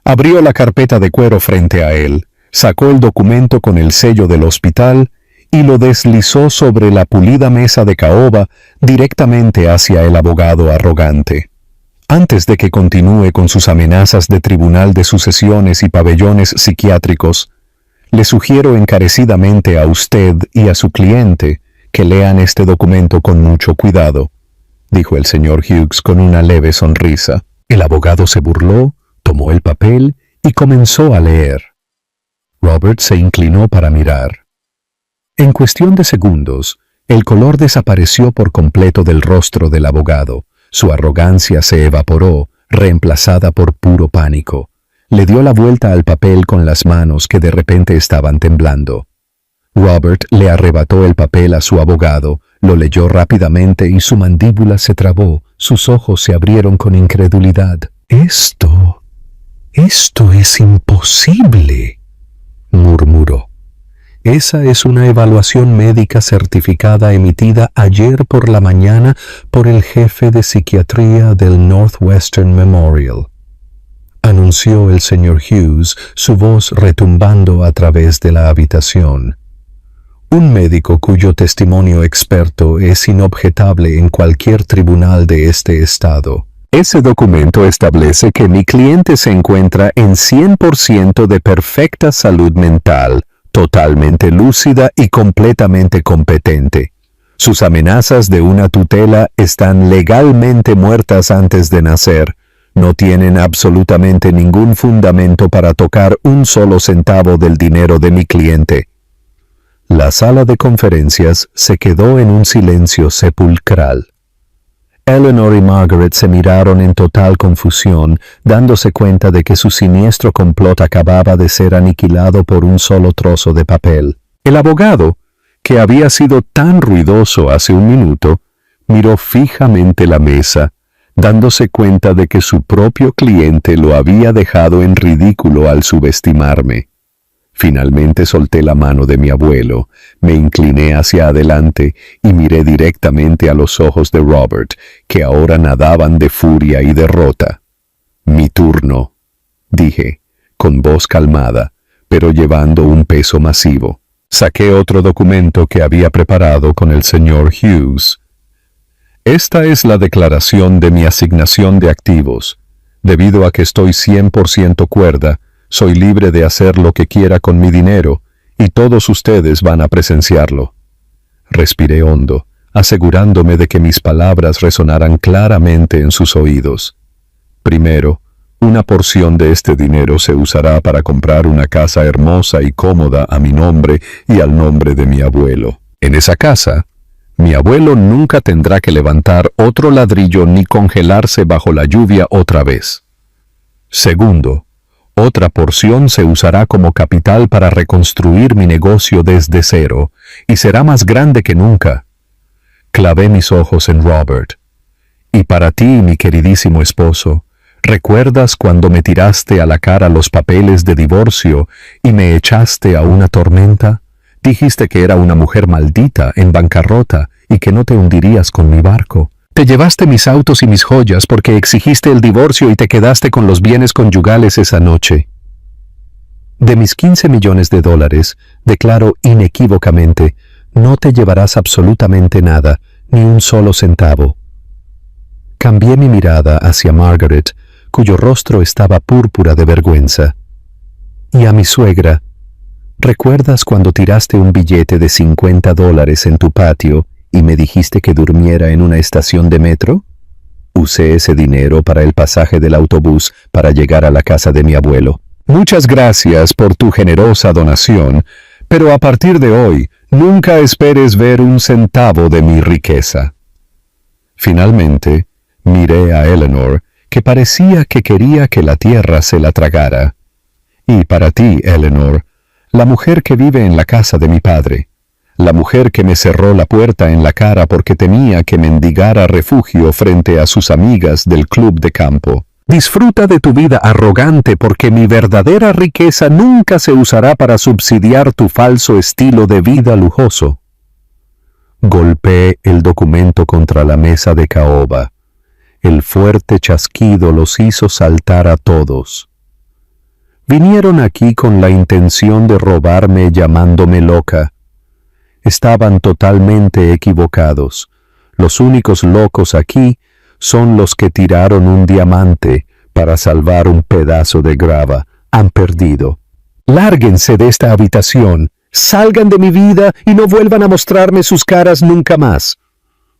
Abrió la carpeta de cuero frente a él, sacó el documento con el sello del hospital y lo deslizó sobre la pulida mesa de caoba directamente hacia el abogado arrogante. Antes de que continúe con sus amenazas de tribunal de sucesiones y pabellones psiquiátricos, le sugiero encarecidamente a usted y a su cliente que lean este documento con mucho cuidado, dijo el señor Hughes con una leve sonrisa. El abogado se burló, tomó el papel y comenzó a leer. Robert se inclinó para mirar. En cuestión de segundos, el color desapareció por completo del rostro del abogado. Su arrogancia se evaporó, reemplazada por puro pánico. Le dio la vuelta al papel con las manos que de repente estaban temblando. Robert le arrebató el papel a su abogado, lo leyó rápidamente y su mandíbula se trabó, sus ojos se abrieron con incredulidad. Esto es imposible, murmuró. Esa es una evaluación médica certificada emitida ayer por la mañana por el jefe de psiquiatría del Northwestern Memorial, anunció el señor Hughes, su voz retumbando a través de la habitación. Un médico cuyo testimonio experto es inobjetable en cualquier tribunal de este estado. Ese documento establece que mi cliente se encuentra en 100% de perfecta salud mental, totalmente lúcida y completamente competente. Sus amenazas de una tutela están legalmente muertas antes de nacer. No tienen absolutamente ningún fundamento para tocar un solo centavo del dinero de mi cliente. La sala de conferencias se quedó en un silencio sepulcral. Eleanor y Margaret se miraron en total confusión, dándose cuenta de que su siniestro complot acababa de ser aniquilado por un solo trozo de papel. El abogado, que había sido tan ruidoso hace un minuto, miró fijamente la mesa, dándose cuenta de que su propio cliente lo había dejado en ridículo al subestimarme. Finalmente solté la mano de mi abuelo, me incliné hacia adelante y miré directamente a los ojos de Robert, que ahora nadaban de furia y derrota. «Mi turno», dije, con voz calmada, pero llevando un peso masivo. Saqué otro documento que había preparado con el señor Hughes. «Esta es la declaración de mi asignación de activos. Debido a que estoy 100% cuerda, soy libre de hacer lo que quiera con mi dinero, y todos ustedes van a presenciarlo». Respiré hondo, asegurándome de que mis palabras resonaran claramente en sus oídos. «Primero, una porción de este dinero se usará para comprar una casa hermosa y cómoda a mi nombre y al nombre de mi abuelo. En esa casa, mi abuelo nunca tendrá que levantar otro ladrillo ni congelarse bajo la lluvia otra vez. Segundo, otra porción se usará como capital para reconstruir mi negocio desde cero, y será más grande que nunca». Clavé mis ojos en Robert. «Y para ti, mi queridísimo esposo, ¿recuerdas cuando me tiraste a la cara los papeles de divorcio y me echaste a una tormenta? Dijiste que era una mujer maldita, en bancarrota, y que no te hundirías con mi barco. Te llevaste mis autos y mis joyas porque exigiste el divorcio y te quedaste con los bienes conyugales esa noche. De mis $15 millones, declaro inequívocamente, no te llevarás absolutamente nada, ni un solo centavo». Cambié mi mirada hacia Margaret, cuyo rostro estaba púrpura de vergüenza. Y a mi suegra, ¿recuerdas cuando tiraste un billete de $50 en tu patio y me dijiste que durmiera en una estación de metro? Usé ese dinero para el pasaje del autobús para llegar a la casa de mi abuelo. Muchas gracias por tu generosa donación, pero a partir de hoy, nunca esperes ver un centavo de mi riqueza. Finalmente, miré a Eleanor, que parecía que quería que la tierra se la tragara. Y para ti, Eleanor, la mujer que vive en la casa de mi padre, la mujer que me cerró la puerta en la cara porque temía que mendigara refugio frente a sus amigas del club de campo. Disfruta de tu vida arrogante porque mi verdadera riqueza nunca se usará para subsidiar tu falso estilo de vida lujoso. Golpeé el documento contra la mesa de caoba. El fuerte chasquido los hizo saltar a todos. Vinieron aquí con la intención de robarme llamándome loca. Estaban totalmente equivocados. Los únicos locos aquí son los que tiraron un diamante para salvar un pedazo de grava. Han perdido. Lárguense de esta habitación. Salgan de mi vida y no vuelvan a mostrarme sus caras nunca más.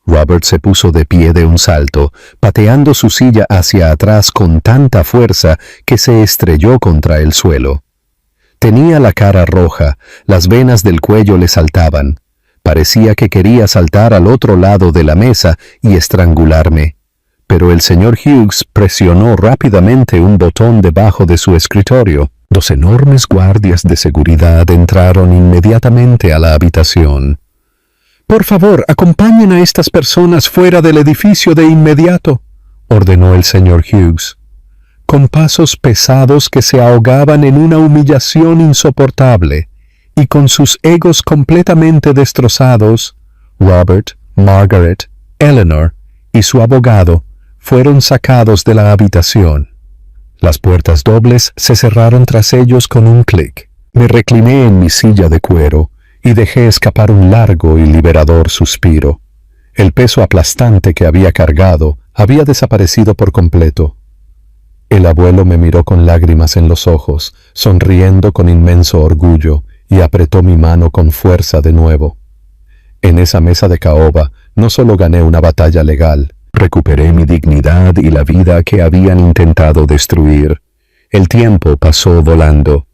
Robert se puso de pie de un salto, pateando su silla hacia atrás con tanta fuerza que se estrelló contra el suelo. Tenía la cara roja, las venas del cuello le saltaban. Parecía que quería saltar al otro lado de la mesa y estrangularme. Pero el señor Hughes presionó rápidamente un botón debajo de su escritorio. 2 enormes guardias de seguridad entraron inmediatamente a la habitación. «Por favor, acompañen a estas personas fuera del edificio de inmediato», ordenó el señor Hughes. Con pasos pesados que se ahogaban en una humillación insoportable, y con sus egos completamente destrozados, Robert, Margaret, Eleanor y su abogado fueron sacados de la habitación. Las puertas dobles se cerraron tras ellos con un clic. Me recliné en mi silla de cuero y dejé escapar un largo y liberador suspiro. El peso aplastante que había cargado había desaparecido por completo. El abuelo me miró con lágrimas en los ojos, sonriendo con inmenso orgullo, y apretó mi mano con fuerza de nuevo. En esa mesa de caoba no solo gané una batalla legal, recuperé mi dignidad y la vida que habían intentado destruir. El tiempo pasó volando.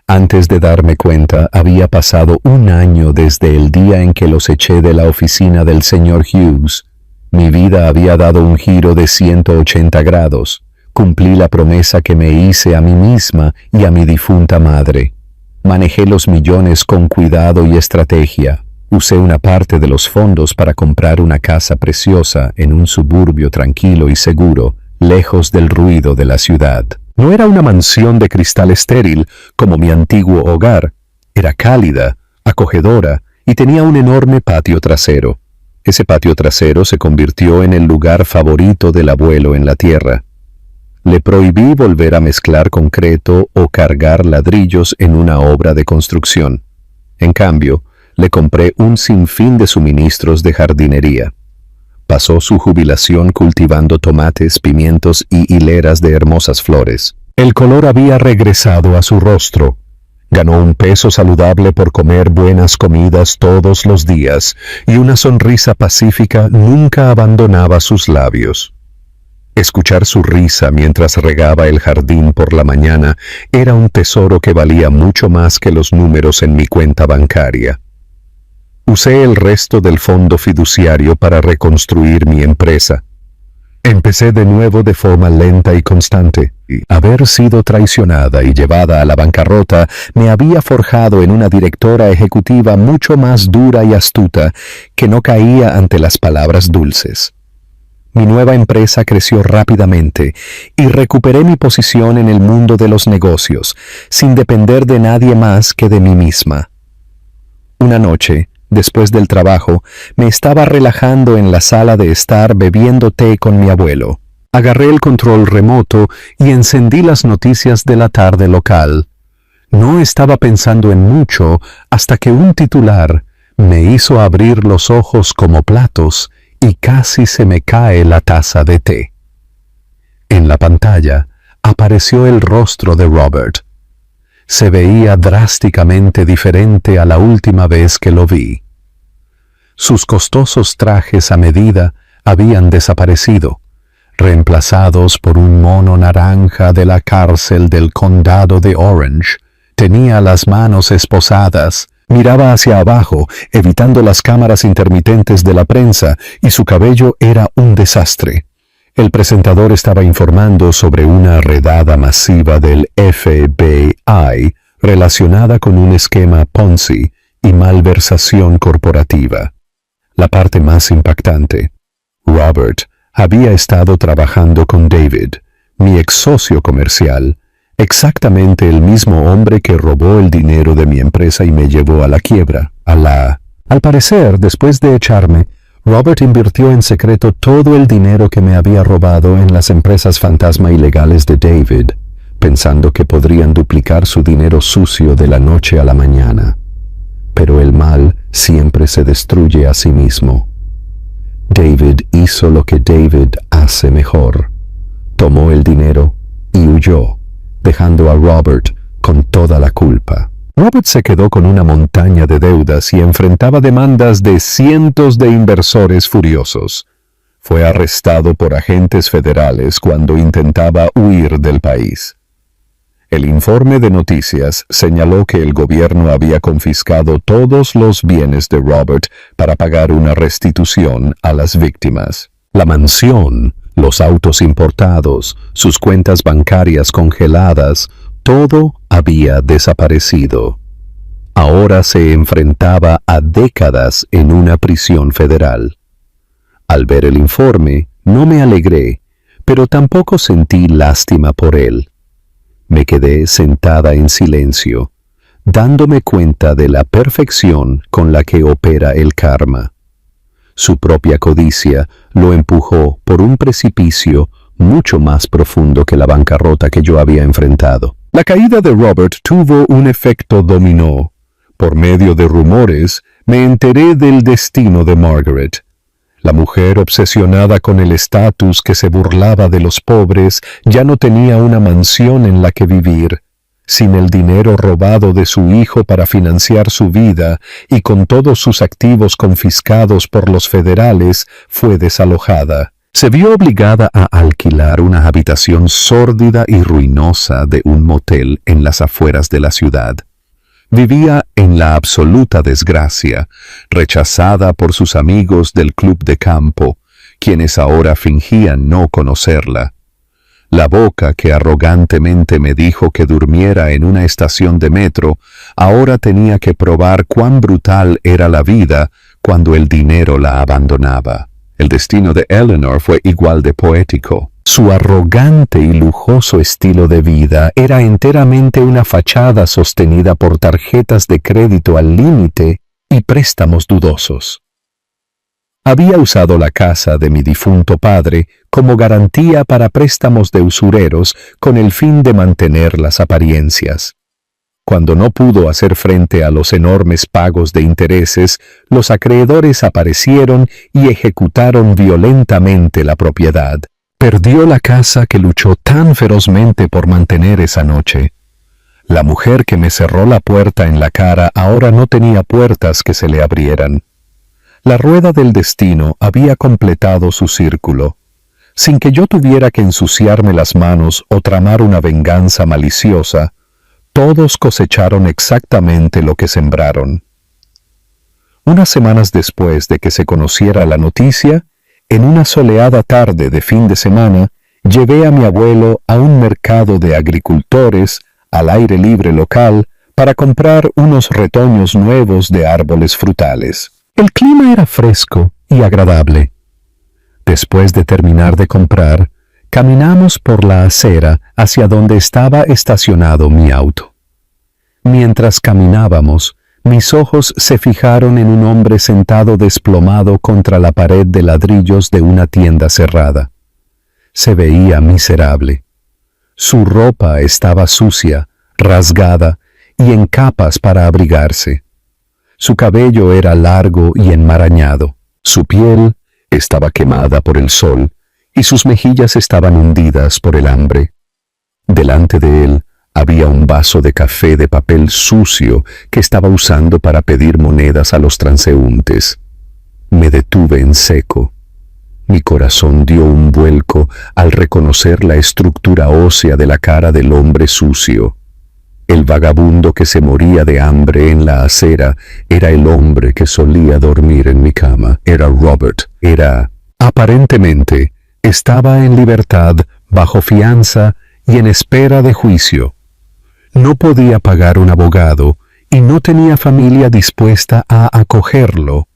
Antes de darme cuenta, había pasado 1 año desde el día en que los eché de la oficina del señor Hughes. Mi vida había dado un giro de 180 grados. Cumplí la promesa que me hice a mí misma y a mi difunta madre. Manejé los millones con cuidado y estrategia. Usé una parte de los fondos para comprar una casa preciosa en un suburbio tranquilo y seguro, lejos del ruido de la ciudad. No era una mansión de cristal estéril como mi antiguo hogar. Era cálida, acogedora y tenía un enorme patio trasero. Ese patio trasero se convirtió en el lugar favorito del abuelo en la tierra. Le prohibí volver a mezclar concreto o cargar ladrillos en una obra de construcción. En cambio, le compré un sinfín de suministros de jardinería. Pasó su jubilación cultivando tomates, pimientos y hileras de hermosas flores. El color había regresado a su rostro. Ganó un peso saludable por comer buenas comidas todos los días, y una sonrisa pacífica nunca abandonaba sus labios. Escuchar su risa mientras regaba el jardín por la mañana era un tesoro que valía mucho más que los números en mi cuenta bancaria. Usé el resto del fondo fiduciario para reconstruir mi empresa. Empecé de nuevo de forma lenta y constante. Haber sido traicionada y llevada a la bancarrota me había forjado en una directora ejecutiva mucho más dura y astuta que no caía ante las palabras dulces. Mi nueva empresa creció rápidamente y recuperé mi posición en el mundo de los negocios, sin depender de nadie más que de mí misma. Una noche, después del trabajo, me estaba relajando en la sala de estar bebiendo té con mi abuelo. Agarré el control remoto y encendí las noticias de la tarde local. No estaba pensando en mucho hasta que un titular me hizo abrir los ojos como platos y casi se me cae la taza de té. En la pantalla apareció el rostro de Robert. Se veía drásticamente diferente a la última vez que lo vi. Sus costosos trajes a medida habían desaparecido, reemplazados por un mono naranja de la cárcel del condado de Orange. Tenía las manos esposadas, miraba hacia abajo, evitando las cámaras intermitentes de la prensa, y su cabello era un desastre. El presentador estaba informando sobre una redada masiva del FBI relacionada con un esquema Ponzi y malversación corporativa. La parte más impactante. Robert había estado trabajando con David, mi ex socio comercial, exactamente el mismo hombre que robó el dinero de mi empresa y me llevó a la quiebra. Al parecer, después de echarme, Robert invirtió en secreto todo el dinero que me había robado en las empresas fantasma ilegales de David, pensando que podrían duplicar su dinero sucio de la noche a la mañana. Pero el mal siempre se destruye a sí mismo. David hizo lo que David hace mejor. Tomó el dinero y huyó, dejando a Robert con toda la culpa. Robert se quedó con una montaña de deudas y enfrentaba demandas de cientos de inversores furiosos. Fue arrestado por agentes federales cuando intentaba huir del país. El informe de noticias señaló que el gobierno había confiscado todos los bienes de Robert para pagar una restitución a las víctimas. La mansión, los autos importados, sus cuentas bancarias congeladas, todo había desaparecido. Ahora se enfrentaba a décadas en una prisión federal. Al ver el informe, no me alegré, pero tampoco sentí lástima por él. Me quedé sentada en silencio, dándome cuenta de la perfección con la que opera el karma. Su propia codicia lo empujó por un precipicio mucho más profundo que la bancarrota que yo había enfrentado. La caída de Robert tuvo un efecto dominó. Por medio de rumores, me enteré del destino de Margaret. La mujer obsesionada con el estatus que se burlaba de los pobres ya no tenía una mansión en la que vivir. Sin el dinero robado de su hijo para financiar su vida y con todos sus activos confiscados por los federales, fue desalojada. Se vio obligada a alquilar una habitación sórdida y ruinosa de un motel en las afueras de la ciudad. Vivía en la absoluta desgracia, rechazada por sus amigos del club de campo, quienes ahora fingían no conocerla. La boca que arrogantemente me dijo que durmiera en una estación de metro, ahora tenía que probar cuán brutal era la vida cuando el dinero la abandonaba. El destino de Eleanor fue igual de poético. Su arrogante y lujoso estilo de vida era enteramente una fachada sostenida por tarjetas de crédito al límite y préstamos dudosos. Había usado la casa de mi difunto padre como garantía para préstamos de usureros con el fin de mantener las apariencias. Cuando no pudo hacer frente a los enormes pagos de intereses, los acreedores aparecieron y ejecutaron violentamente la propiedad. Perdió la casa que luchó tan ferozmente por mantener esa noche. La mujer que me cerró la puerta en la cara ahora no tenía puertas que se le abrieran. La rueda del destino había completado su círculo. Sin que yo tuviera que ensuciarme las manos o tramar una venganza maliciosa, todos cosecharon exactamente lo que sembraron. Unas semanas después de que se conociera la noticia, en una soleada tarde de fin de semana, llevé a mi abuelo a un mercado de agricultores al aire libre local para comprar unos retoños nuevos de árboles frutales. El clima era fresco y agradable. Después de terminar de comprar, caminamos por la acera hacia donde estaba estacionado mi auto. Mientras caminábamos, mis ojos se fijaron en un hombre sentado desplomado contra la pared de ladrillos de una tienda cerrada. Se veía miserable. Su ropa estaba sucia, rasgada y en capas para abrigarse. Su cabello era largo y enmarañado. Su piel estaba quemada por el sol y sus mejillas estaban hundidas por el hambre. Delante de él había un vaso de café de papel sucio que estaba usando para pedir monedas a los transeúntes. Me detuve en seco. Mi corazón dio un vuelco al reconocer la estructura ósea de la cara del hombre sucio. El vagabundo que se moría de hambre en la acera era el hombre que solía dormir en mi cama. Era Robert. Aparentemente, estaba en libertad, bajo fianza y en espera de juicio. No podía pagar un abogado y no tenía familia dispuesta a acogerlo.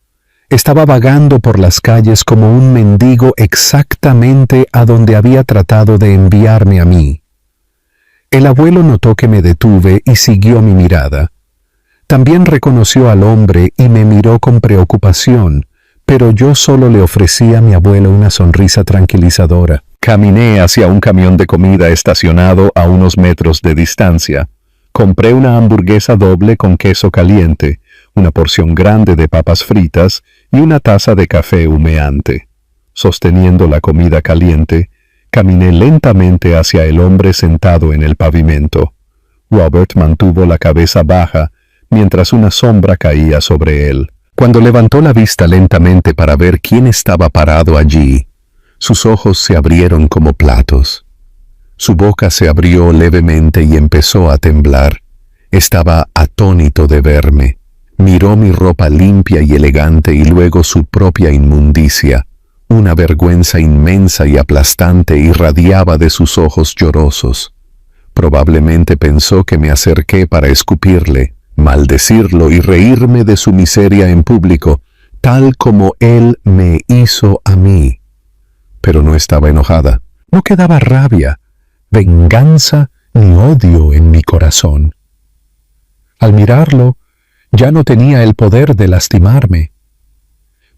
Estaba vagando por las calles como un mendigo exactamente a donde había tratado de enviarme a mí. El abuelo notó que me detuve y siguió mi mirada. También reconoció al hombre y me miró con preocupación, pero yo solo le ofrecí a mi abuelo una sonrisa tranquilizadora. Caminé hacia un camión de comida estacionado a unos metros de distancia. Compré una hamburguesa doble con queso caliente, una porción grande de papas fritas y una taza de café humeante. Sosteniendo la comida caliente, caminé lentamente hacia el hombre sentado en el pavimento. Robert mantuvo la cabeza baja mientras una sombra caía sobre él. Cuando levantó la vista lentamente para ver quién estaba parado allí, sus ojos se abrieron como platos. Su boca se abrió levemente y empezó a temblar. Estaba atónito de verme. Miró mi ropa limpia y elegante y luego su propia inmundicia. Una vergüenza inmensa y aplastante irradiaba de sus ojos llorosos. Probablemente pensó que me acerqué para escupirle, maldecirlo y reírme de su miseria en público, tal como él me hizo a mí. Pero no estaba enojada. No quedaba rabia, venganza ni odio en mi corazón. Al mirarlo, ya no tenía el poder de lastimarme.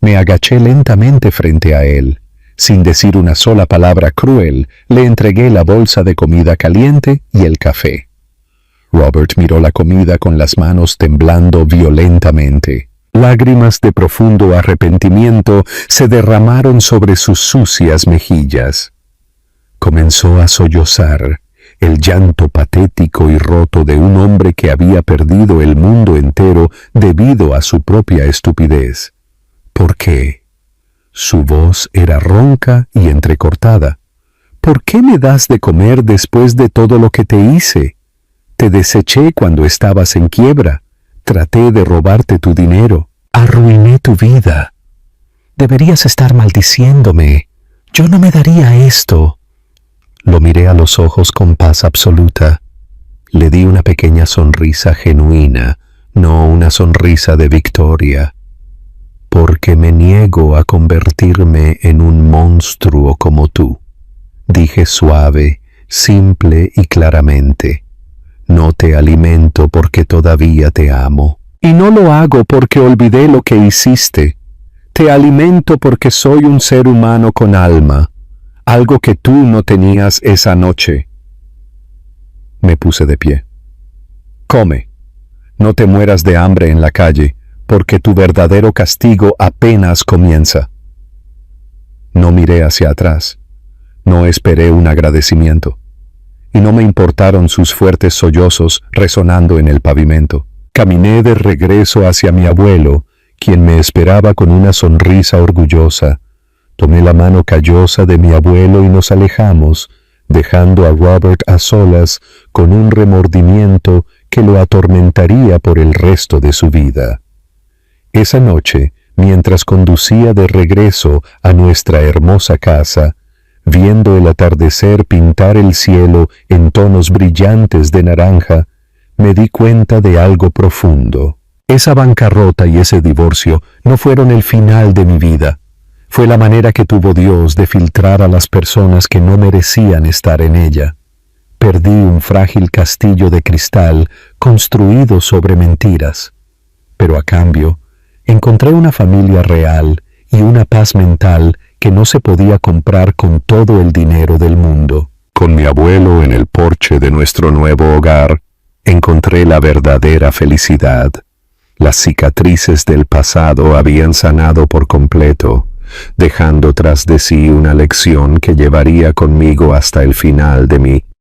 Me agaché lentamente frente a él. Sin decir una sola palabra cruel, le entregué la bolsa de comida caliente y el café. Robert miró la comida con las manos temblando violentamente. Lágrimas de profundo arrepentimiento se derramaron sobre sus sucias mejillas. Comenzó a sollozar, el llanto patético y roto de un hombre que había perdido el mundo entero debido a su propia estupidez. ¿Por qué? Su voz era ronca y entrecortada. ¿Por qué me das de comer después de todo lo que te hice? Te deseché cuando estabas en quiebra. Traté de robarte tu dinero. Arruiné tu vida. Deberías estar maldiciéndome. Yo no me daría esto. Lo miré a los ojos con paz absoluta. Le di una pequeña sonrisa genuina, no una sonrisa de victoria. Porque me niego a convertirme en un monstruo como tú. Dije suave, simple y claramente. No te alimento porque todavía te amo. Y no lo hago porque olvidé lo que hiciste. Te alimento porque soy un ser humano con alma, algo que tú no tenías esa noche. Me puse de pie. Come. No te mueras de hambre en la calle, porque tu verdadero castigo apenas comienza. No miré hacia atrás. No esperé un agradecimiento. Y no me importaron sus fuertes sollozos resonando en el pavimento. Caminé de regreso hacia mi abuelo, quien me esperaba con una sonrisa orgullosa. Tomé la mano callosa de mi abuelo y nos alejamos, dejando a Robert a solas con un remordimiento que lo atormentaría por el resto de su vida. Esa noche, mientras conducía de regreso a nuestra hermosa casa, viendo el atardecer pintar el cielo en tonos brillantes de naranja, me di cuenta de algo profundo. Esa bancarrota y ese divorcio no fueron el final de mi vida. Fue la manera que tuvo Dios de filtrar a las personas que no merecían estar en ella. Perdí un frágil castillo de cristal construido sobre mentiras, pero a cambio encontré una familia real y una paz mental que no se podía comprar con todo el dinero del mundo. Con mi abuelo en el porche de nuestro nuevo hogar, encontré la verdadera felicidad. Las cicatrices del pasado habían sanado por completo, dejando tras de sí una lección que llevaría conmigo hasta el final de mi